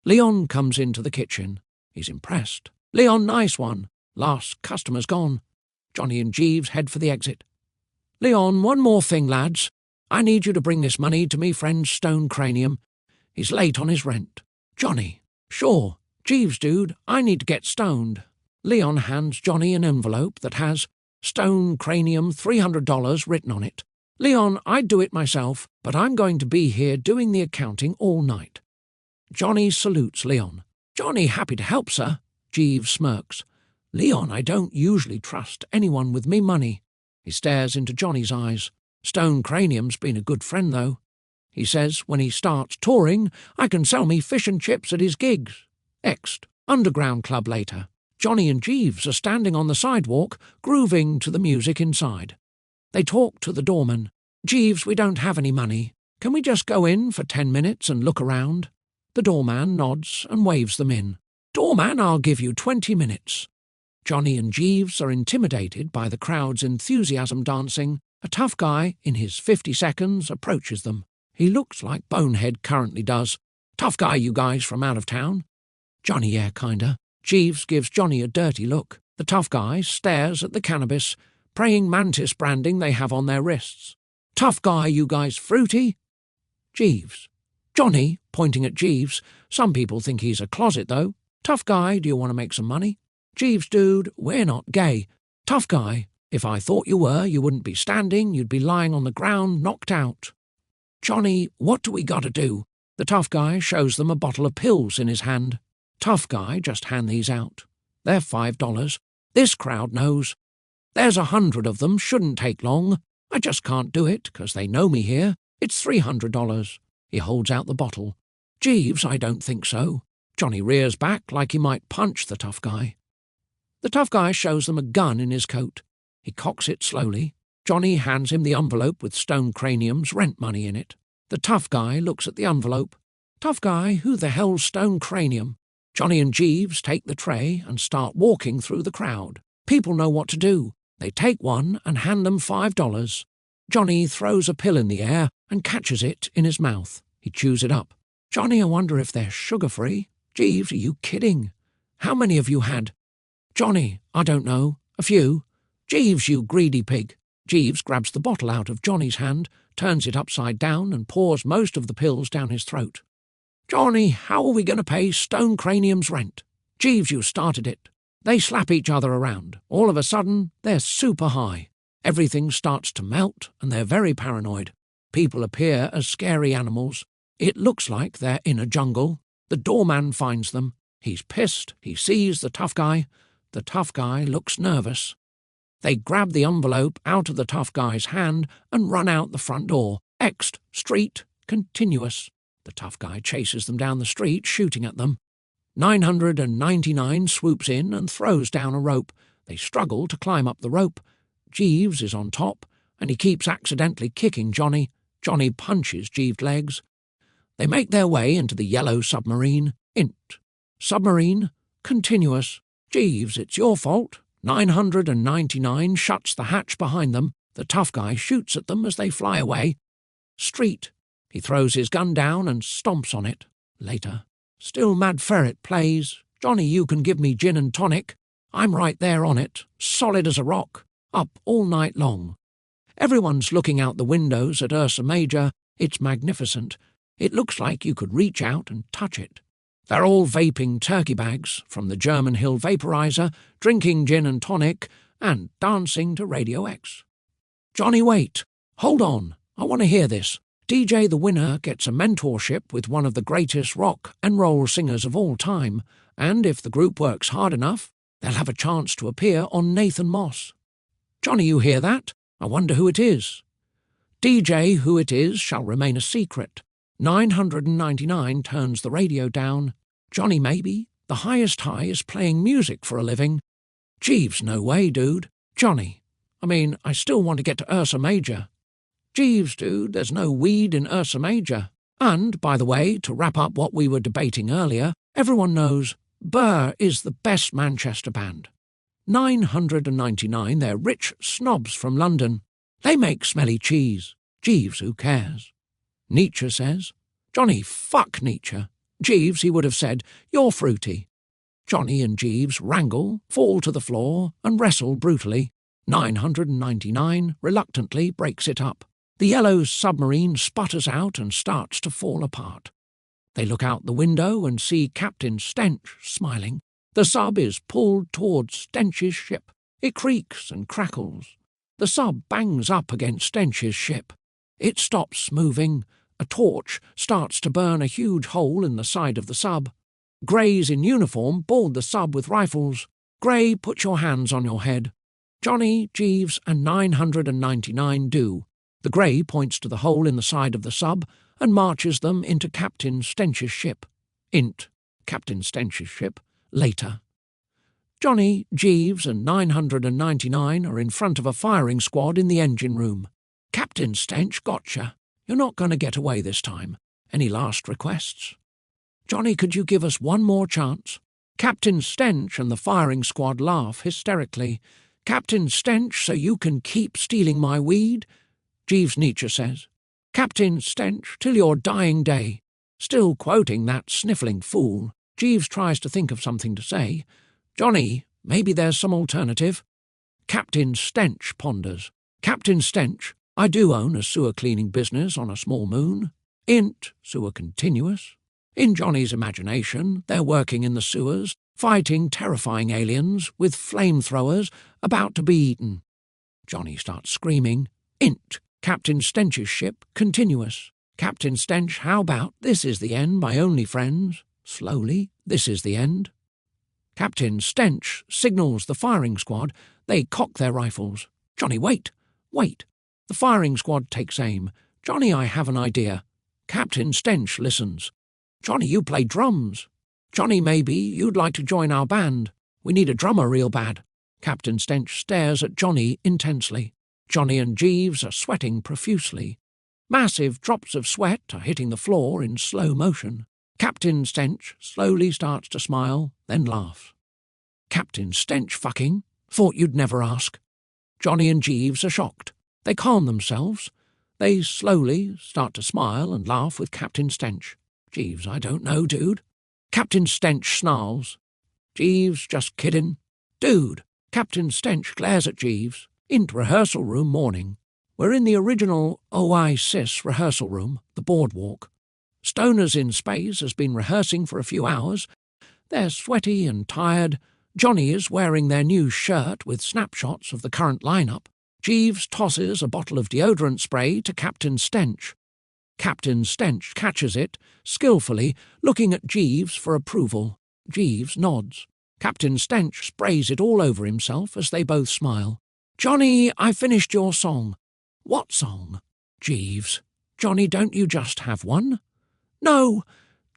Leon comes into the kitchen. He's impressed. Leon, nice one. Last customer's gone. Johnny and Jeeves head for the exit. Leon, one more thing, lads. I need you to bring this money to me friend Stone Cranium. He's late on his rent. Johnny, sure. Jeeves, dude, I need to get stoned. Leon hands Johnny an envelope that has Stone Cranium $300 written on it. Leon, I'd do it myself, but I'm going to be here doing the accounting all night. Johnny salutes Leon. Johnny, happy to help, sir. Jeeves smirks. Leon, I don't usually trust anyone with me money. He stares into Johnny's eyes. Stone Cranium's been a good friend, though. He says when he starts touring, I can sell me fish and chips at his gigs. Ext Underground Club later. Johnny and Jeeves are standing on the sidewalk, grooving to the music inside. They talk to the doorman. "Jeeves, we don't have any money. Can we just go in for 10 minutes and look around?" The doorman nods and waves them in. "Doorman, I'll give you 20 minutes. Johnny and Jeeves are intimidated by the crowd's enthusiasm dancing. A tough guy, in his 50 seconds, approaches them. He looks like Bonehead currently does. "Tough guy, you guys from out of town?" "Johnny, yeah, kinda." Jeeves gives Johnny a dirty look. The tough guy stares at the cannabis, praying mantis branding they have on their wrists. "Tough guy, you guys fruity?" Jeeves. "Johnny," pointing at Jeeves. "Some people think he's a closet, though. Tough guy, do you want to make some money?" Jeeves, dude, we're not gay. Tough guy, if I thought you were, you wouldn't be standing, you'd be lying on the ground, knocked out. Johnny, what do we gotta do? The tough guy shows them a bottle of pills in his hand. Tough guy, just hand these out. They're $5. This crowd knows. There's 100 of them, shouldn't take long. I just can't do it, 'cause they know me here. It's $300. He holds out the bottle. Jeeves, I don't think so. Johnny rears back like he might punch the tough guy. The tough guy shows them a gun in his coat. He cocks it slowly. Johnny hands him the envelope with Stone Cranium's rent money in it. The tough guy looks at the envelope. Tough guy, who the hell's Stone Cranium? Johnny and Jeeves take the tray and start walking through the crowd. People know what to do. They take one and hand them $5. Johnny throws a pill in the air and catches it in his mouth. He chews it up. Johnny, I wonder if they're sugar-free. Jeeves, are you kidding? How many have you had? Johnny, I don't know. A few. Jeeves, you greedy pig. Jeeves grabs the bottle out of Johnny's hand, turns it upside down and pours most of the pills down his throat. Johnny, how are we going to pay Stone Cranium's rent? Jeeves, you started it. They slap each other around. All of a sudden, they're super high. Everything starts to melt and they're very paranoid. People appear as scary animals. It looks like they're in a jungle. The doorman finds them. He's pissed. He sees the tough guy. The tough guy looks nervous. They grab the envelope out of the tough guy's hand and run out the front door. Ext, street, continuous. The tough guy chases them down the street, shooting at them. 999 swoops in and throws down a rope. They struggle to climb up the rope. Jeeves is on top, and he keeps accidentally kicking Johnny. Johnny punches Jeeves' legs. They make their way into the yellow submarine. Int. Submarine. Continuous. Jeeves, it's your fault. 999 shuts the hatch behind them. The tough guy shoots at them as they fly away. Street. He throws his gun down and stomps on it. Later. Still Mad Ferret plays. Johnny, you can give me gin and tonic. I'm right there on it, solid as a rock, up all night long. Everyone's looking out the windows at Ursa Major. It's magnificent. It looks like you could reach out and touch it. They're all vaping turkey bags from the German Hill vaporizer, drinking gin and tonic, and dancing to Radio X. Johnny, wait. Hold on. I want to hear this. DJ the winner gets a mentorship with one of the greatest rock and roll singers of all time, and if the group works hard enough, they'll have a chance to appear on Nathan Moss. Johnny, you hear that? I wonder who it is. DJ, who it is, shall remain a secret. 999 turns the radio down. Johnny, maybe. The highest high is playing music for a living. Jeeves, no way, dude. Johnny, I still want to get to Ursa Major. Jeeves, dude, there's no weed in Ursa Major. And, by the way, to wrap up what we were debating earlier, everyone knows Burr is the best Manchester band. 999, they're rich snobs from London. They make smelly cheese. Jeeves, who cares? Nietzsche says. Johnny, fuck Nietzsche. Jeeves, he would have said, you're fruity. Johnny and Jeeves wrangle, fall to the floor, and wrestle brutally. 999 reluctantly breaks it up. The yellow submarine sputters out and starts to fall apart. They look out the window and see Captain Stench smiling. The sub is pulled towards Stench's ship. It creaks and crackles. The sub bangs up against Stench's ship. It stops moving. A torch starts to burn a huge hole in the side of the sub. Greys in uniform board the sub with rifles. Grey, put your hands on your head. Johnny, Jeeves, and 999 do. The Grey points to the hole in the side of the sub and marches them into Captain Stench's ship. Int. Captain Stench's ship. Later. Johnny, Jeeves and 999 are in front of a firing squad in the engine room. Captain Stench gotcha. You're not going to get away this time. Any last requests? Johnny, could you give us one more chance? Captain Stench and the firing squad laugh hysterically. Captain Stench, so you can keep stealing my weed? Jeeves Nietzsche says. Captain Stench, till your dying day. Still quoting that sniffling fool, Jeeves tries to think of something to say. Johnny, maybe there's some alternative. Captain Stench ponders. Captain Stench, I do own a sewer cleaning business on a small moon. Int, sewer continuous. In Johnny's imagination, they're working in the sewers, fighting terrifying aliens with flamethrowers about to be eaten. Johnny starts screaming. Int, Captain Stench's ship, continuous. Captain Stench, how about this is the end, my only friends? Slowly, this is the end. Captain Stench signals the firing squad. They cock their rifles. Johnny, wait, wait. The firing squad takes aim. Johnny, I have an idea. Captain Stench listens. Johnny, you play drums. Johnny, maybe you'd like to join our band. We need a drummer real bad. Captain Stench stares at Johnny intensely. Johnny and Jeeves are sweating profusely. Massive drops of sweat are hitting the floor in slow motion. Captain Stench slowly starts to smile, then laughs. Captain Stench fucking? Thought you'd never ask. Johnny and Jeeves are shocked. They calm themselves. They slowly start to smile and laugh with Captain Stench. Jeeves, I don't know, dude. Captain Stench snarls. Jeeves, just kidding. Dude. Captain Stench glares at Jeeves. Int rehearsal room morning. We're in the original OI-SIS rehearsal room, the boardwalk. Stoners in Space has been rehearsing for a few hours. They're sweaty and tired. Johnny is wearing their new shirt with snapshots of the current lineup. Jeeves tosses a bottle of deodorant spray to Captain Stench. Captain Stench catches it, skillfully, looking at Jeeves for approval. Jeeves nods. Captain Stench sprays it all over himself as they both smile. Johnny, I finished your song. What song? Jeeves. Johnny, don't you just have one? No.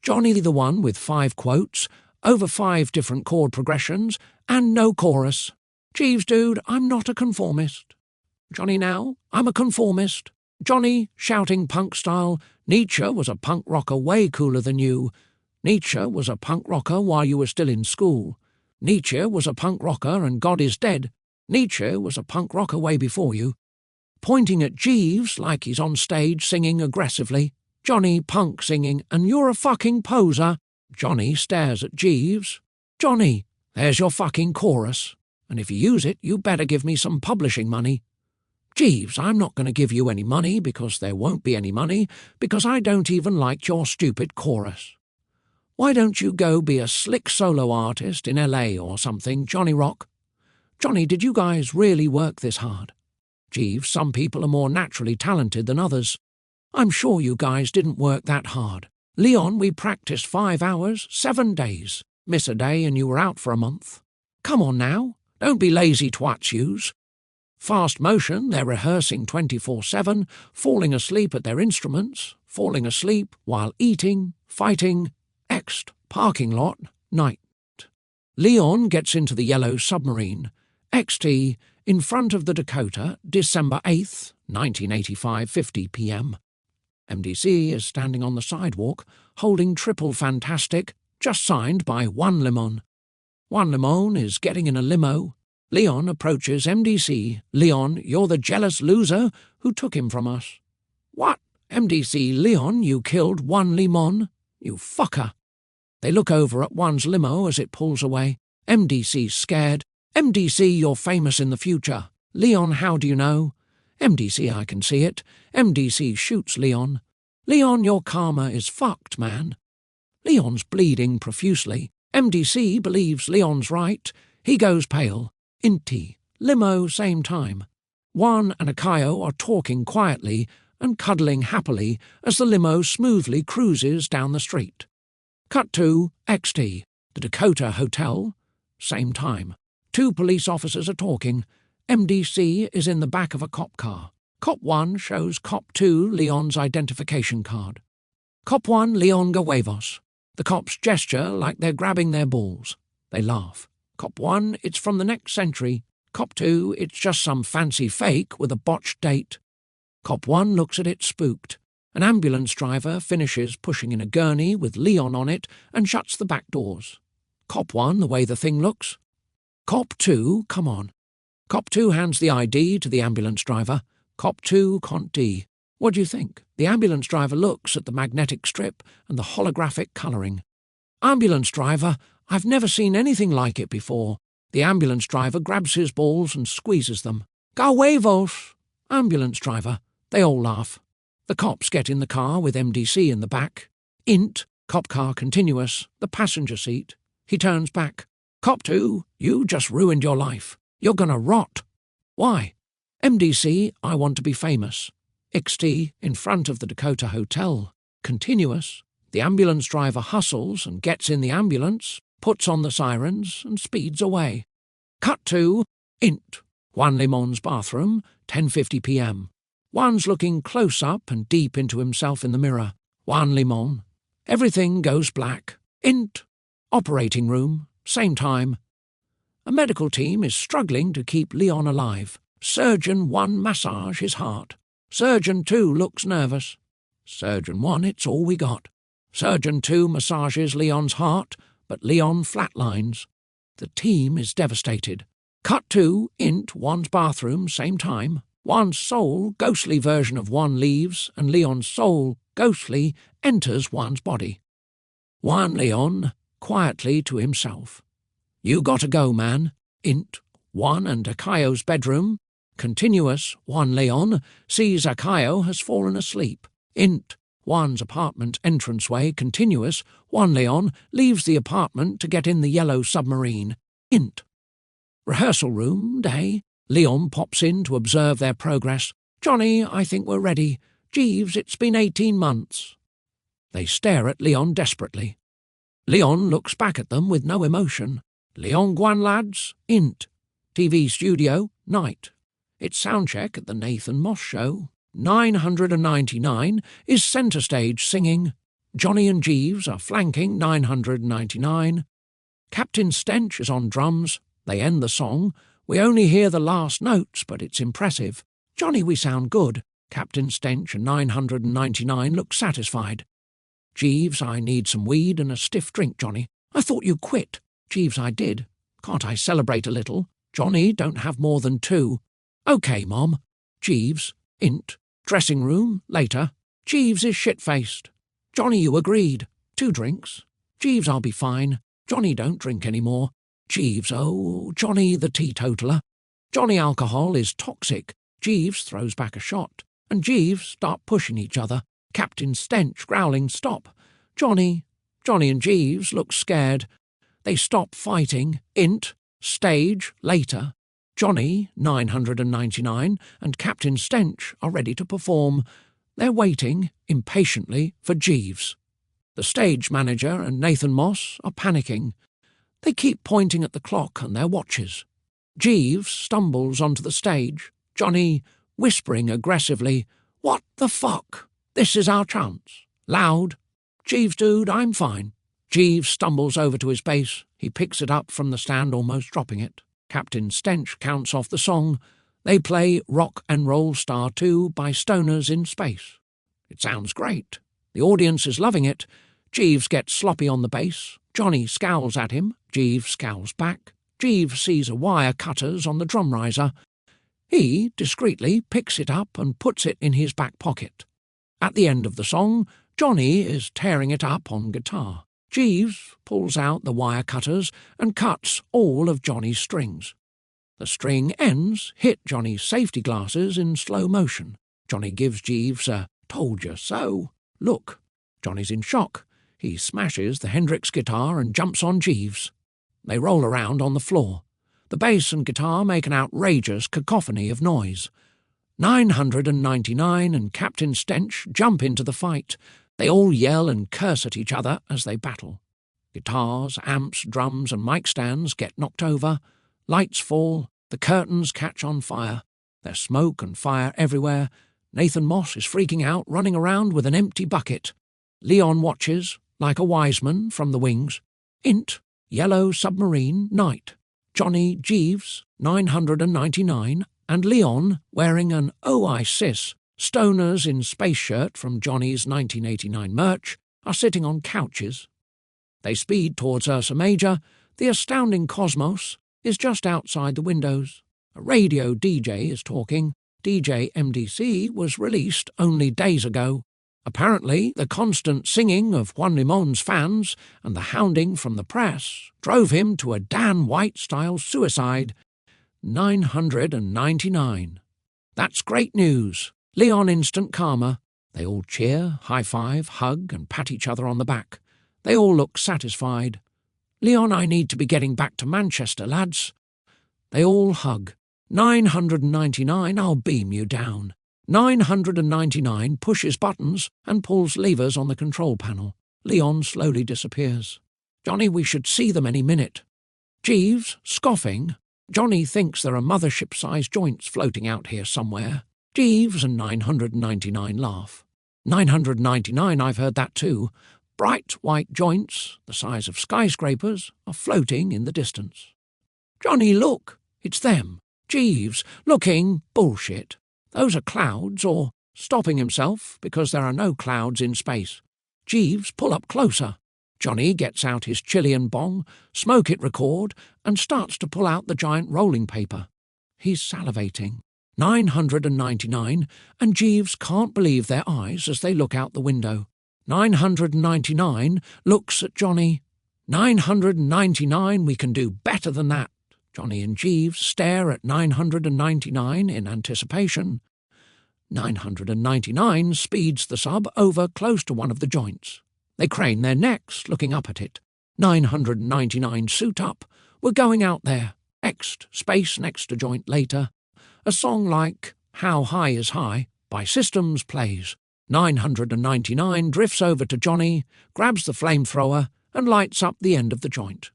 Johnny, the one with 5 quotes, over 5 different chord progressions, and no chorus. Jeeves, dude, I'm not a conformist. Johnny, now, I'm a conformist. Johnny, shouting punk style, Nietzsche was a punk rocker way cooler than you. Nietzsche was a punk rocker while you were still in school. Nietzsche was a punk rocker and God is dead. Nietzsche was a punk rocker way before you. Pointing at Jeeves like he's on stage singing aggressively. Johnny, punk singing, and you're a fucking poser. Johnny stares at Jeeves. Johnny, there's your fucking chorus. And if you use it, you better give me some publishing money. Jeeves, I'm not going to give you any money because there won't be any money because I don't even like your stupid chorus. Why don't you go be a slick solo artist in LA or something, Johnny Rock? Johnny, did you guys really work this hard? Jeeves, some people are more naturally talented than others. I'm sure you guys didn't work that hard. Leon, we practiced 5 hours, 7 days. Miss a day and you were out for a month. Come on now, don't be lazy twats yous. Fast motion, they're rehearsing 24/7, falling asleep at their instruments, falling asleep while eating, fighting, ext, parking lot, night. Leon gets into the yellow submarine. XT, in front of the Dakota, December 8th, 1985, 50 p.m. MDC is standing on the sidewalk, holding triple fantastic, just signed by One Limon. One Limon is getting in a limo. Leon approaches MDC. Leon, you're the jealous loser who took him from us. What? MDC, Leon, you killed One Limon? You fucker. They look over at One's limo as it pulls away. MDC's scared. MDC, you're famous in the future. Leon, how do you know? MDC, I can see it. MDC shoots Leon. Leon, your karma is fucked, man. Leon's bleeding profusely. MDC believes Leon's right. He goes pale. Inti. Limo, same time. One and Akayo are talking quietly and cuddling happily as the limo smoothly cruises down the street. Cut to XT, the Dakota Hotel. Same time. 2 police officers are talking. MDC is in the back of a cop car. Cop 1 shows Cop 2 Leon's identification card. Cop 1, Leon Gahuevos. The cops gesture like they're grabbing their balls. They laugh. Cop 1, it's from the next century. Cop 2, it's just some fancy fake with a botched date. Cop 1 looks at it spooked. An ambulance driver finishes pushing in a gurney with Leon on it and shuts the back doors. Cop 1, the way the thing looks. Cop 2, come on. Cop 2 hands the ID to the ambulance driver. Cop 2 can't D. What do you think? The ambulance driver looks at the magnetic strip and the holographic colouring. Ambulance driver, I've never seen anything like it before. The ambulance driver grabs his balls and squeezes them. Go huevos! Ambulance driver. They all laugh. The cops get in the car with MDC in the back. Int, cop car continuous, the passenger seat. He turns back. Cop 2, you just ruined your life. You're gonna rot. Why? MDC, I want to be famous. XT, in front of the Dakota Hotel. Continuous. The ambulance driver hustles and gets in the ambulance, puts on the sirens and speeds away. Cut to Int, Juan Limon's bathroom, 10:50 p.m. Juan's looking close up and deep into himself in the mirror. Juan Limon. Everything goes black. Int, operating room, same time. A medical team is struggling to keep Leon alive. Surgeon 1 massage his heart. Surgeon 2 looks nervous. Surgeon 1, it's all we got. Surgeon 2 massages Leon's heart, but Leon flatlines. The team is devastated. Cut to Int, Juan's bathroom, same time. Juan's soul, ghostly version of Juan leaves, and Leon's soul, ghostly, enters Juan's body. Juan Leon, quietly to himself. You gotta go, man. Int, Juan and Akayo's bedroom. Continuous, Juan Leon sees Akayo has fallen asleep. Int, Juan's apartment entranceway. Continuous, Juan Leon leaves the apartment to get in the yellow submarine. Int. Rehearsal room, day. Leon pops in to observe their progress. Johnny, I think we're ready. Jeeves, it's been 18 months. They stare at Leon desperately. Leon looks back at them with no emotion. Leon Guan lads, Int. TV studio, night. It's soundcheck at the Nathan Moss show. 999 is centre stage singing. Johnny and Jeeves are flanking 999. Captain Stench is on drums. They end the song. We only hear the last notes, but it's impressive. Johnny, we sound good. Captain Stench and 999 look satisfied. Jeeves, I need some weed and a stiff drink, Johnny. I thought you quit. Jeeves, I did. Can't I celebrate a little? Johnny, don't have more than 2. OK, Mom. Jeeves, Int. Dressing room, later. Jeeves is shit-faced. Johnny, you agreed. 2 drinks. Jeeves, I'll be fine. Johnny, don't drink any more. Jeeves, oh, Johnny the teetotaler. Johnny, alcohol is toxic. Jeeves throws back a shot, and Jeeves start pushing each other. Captain Stench growling, stop. Johnny and Jeeves look scared. They stop fighting. Int, stage, later. Johnny, 999, and Captain Stench are ready to perform. They're waiting, impatiently, for Jeeves. The stage manager and Nathan Moss are panicking. They keep pointing at the clock and their watches. Jeeves stumbles onto the stage, Johnny whispering aggressively, "What the fuck? This is our chance." Loud, "Jeeves, dude, I'm fine." Jeeves stumbles over to his bass. He picks it up from the stand, almost dropping it. Captain Stench counts off the song. They play Rock and Roll Star 2 by Stoners in Space. It sounds great. The audience is loving it. Jeeves gets sloppy on the bass. Johnny scowls at him. Jeeves scowls back. Jeeves sees a wire cutters on the drum riser. He, discreetly, picks it up and puts it in his back pocket. At the end of the song, Johnny is tearing it up on guitar. Jeeves pulls out the wire cutters and cuts all of Johnny's strings. The string ends hit Johnny's safety glasses in slow motion. Johnny gives Jeeves a "told you so" look. Johnny's in shock. He smashes the Hendrix guitar and jumps on Jeeves. They roll around on the floor. The bass and guitar make an outrageous cacophony of noise. 999 and Captain Stench jump into the fight. They all yell and curse at each other as they battle. Guitars, amps, drums and mic stands get knocked over. Lights fall. The curtains catch on fire. There's smoke and fire everywhere. Nathan Moss is freaking out, running around with an empty bucket. Leon watches, like a wise man from the wings. Int, yellow submarine, night. Johnny, Jeeves, 999, and Leon, wearing an OISIS Stoners in Space shirt from Johnny's 1989 merch, are sitting on couches. They speed towards Ursa Major. The astounding cosmos is just outside the windows. A radio DJ is talking. DJ MDC was released only days ago. Apparently, the constant singing of Juan Limon's fans and the hounding from the press drove him to a Dan White-style suicide. 999. That's great news. Leon instant karma. They all cheer, high-five, hug, and pat each other on the back. They all look satisfied. Leon, I need to be getting back to Manchester, lads. They all hug. 999, I'll beam you down. 999 pushes buttons and pulls levers on the control panel. Leon slowly disappears. Johnny, we should see them any minute. Jeeves, scoffing. Johnny thinks there are mothership-sized joints floating out here somewhere. Jeeves and 999 laugh. 999, I've heard that too. Bright white joints, the size of skyscrapers, are floating in the distance. Johnny, look! It's them. Jeeves, looking bullshit. Those are clouds, or stopping himself because there are no clouds in space. Jeeves, pull up closer. Johnny gets out his Chilean bong, smoke it record, and starts to pull out the giant rolling paper. He's salivating. 999, and Jeeves can't believe their eyes as they look out the window. 999 looks at Johnny. 999, we can do better than that. Johnny and Jeeves stare at 999 in anticipation. 999 speeds the sub over close to one of the joints. They crane their necks, looking up at it. 999 suit up. We're going out there. Next, space next to joint later. A song like How High Is High by Systems plays. 999 drifts over to Johnny, grabs the flamethrower, and lights up the end of the joint.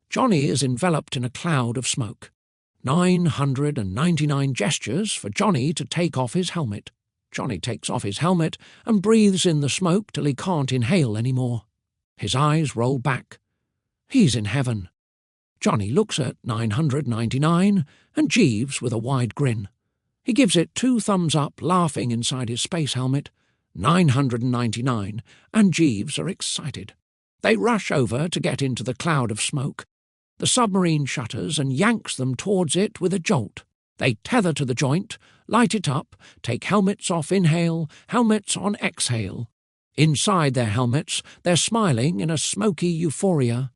Johnny is enveloped in a cloud of smoke. 999 gestures for Johnny to take off his helmet. Johnny takes off his helmet and breathes in the smoke till he can't inhale anymore. His eyes roll back. He's in heaven. Johnny looks at 999 and Jeeves with a wide grin. He gives it 2 thumbs up, laughing inside his space helmet. 999 and Jeeves are excited. They rush over to get into the cloud of smoke. The submarine shutters and yanks them towards it with a jolt. They tether to the joint, light it up, take helmets off inhale, helmets on exhale. Inside their helmets, they're smiling in a smoky euphoria.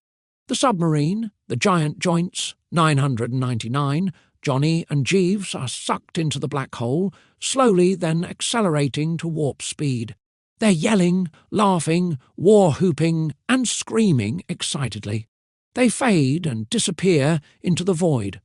The submarine, the giant joints, 999, Johnny and Jeeves are sucked into the black hole, slowly then accelerating to warp speed. They're yelling, laughing, war-whooping, and screaming excitedly. They fade and disappear into the void.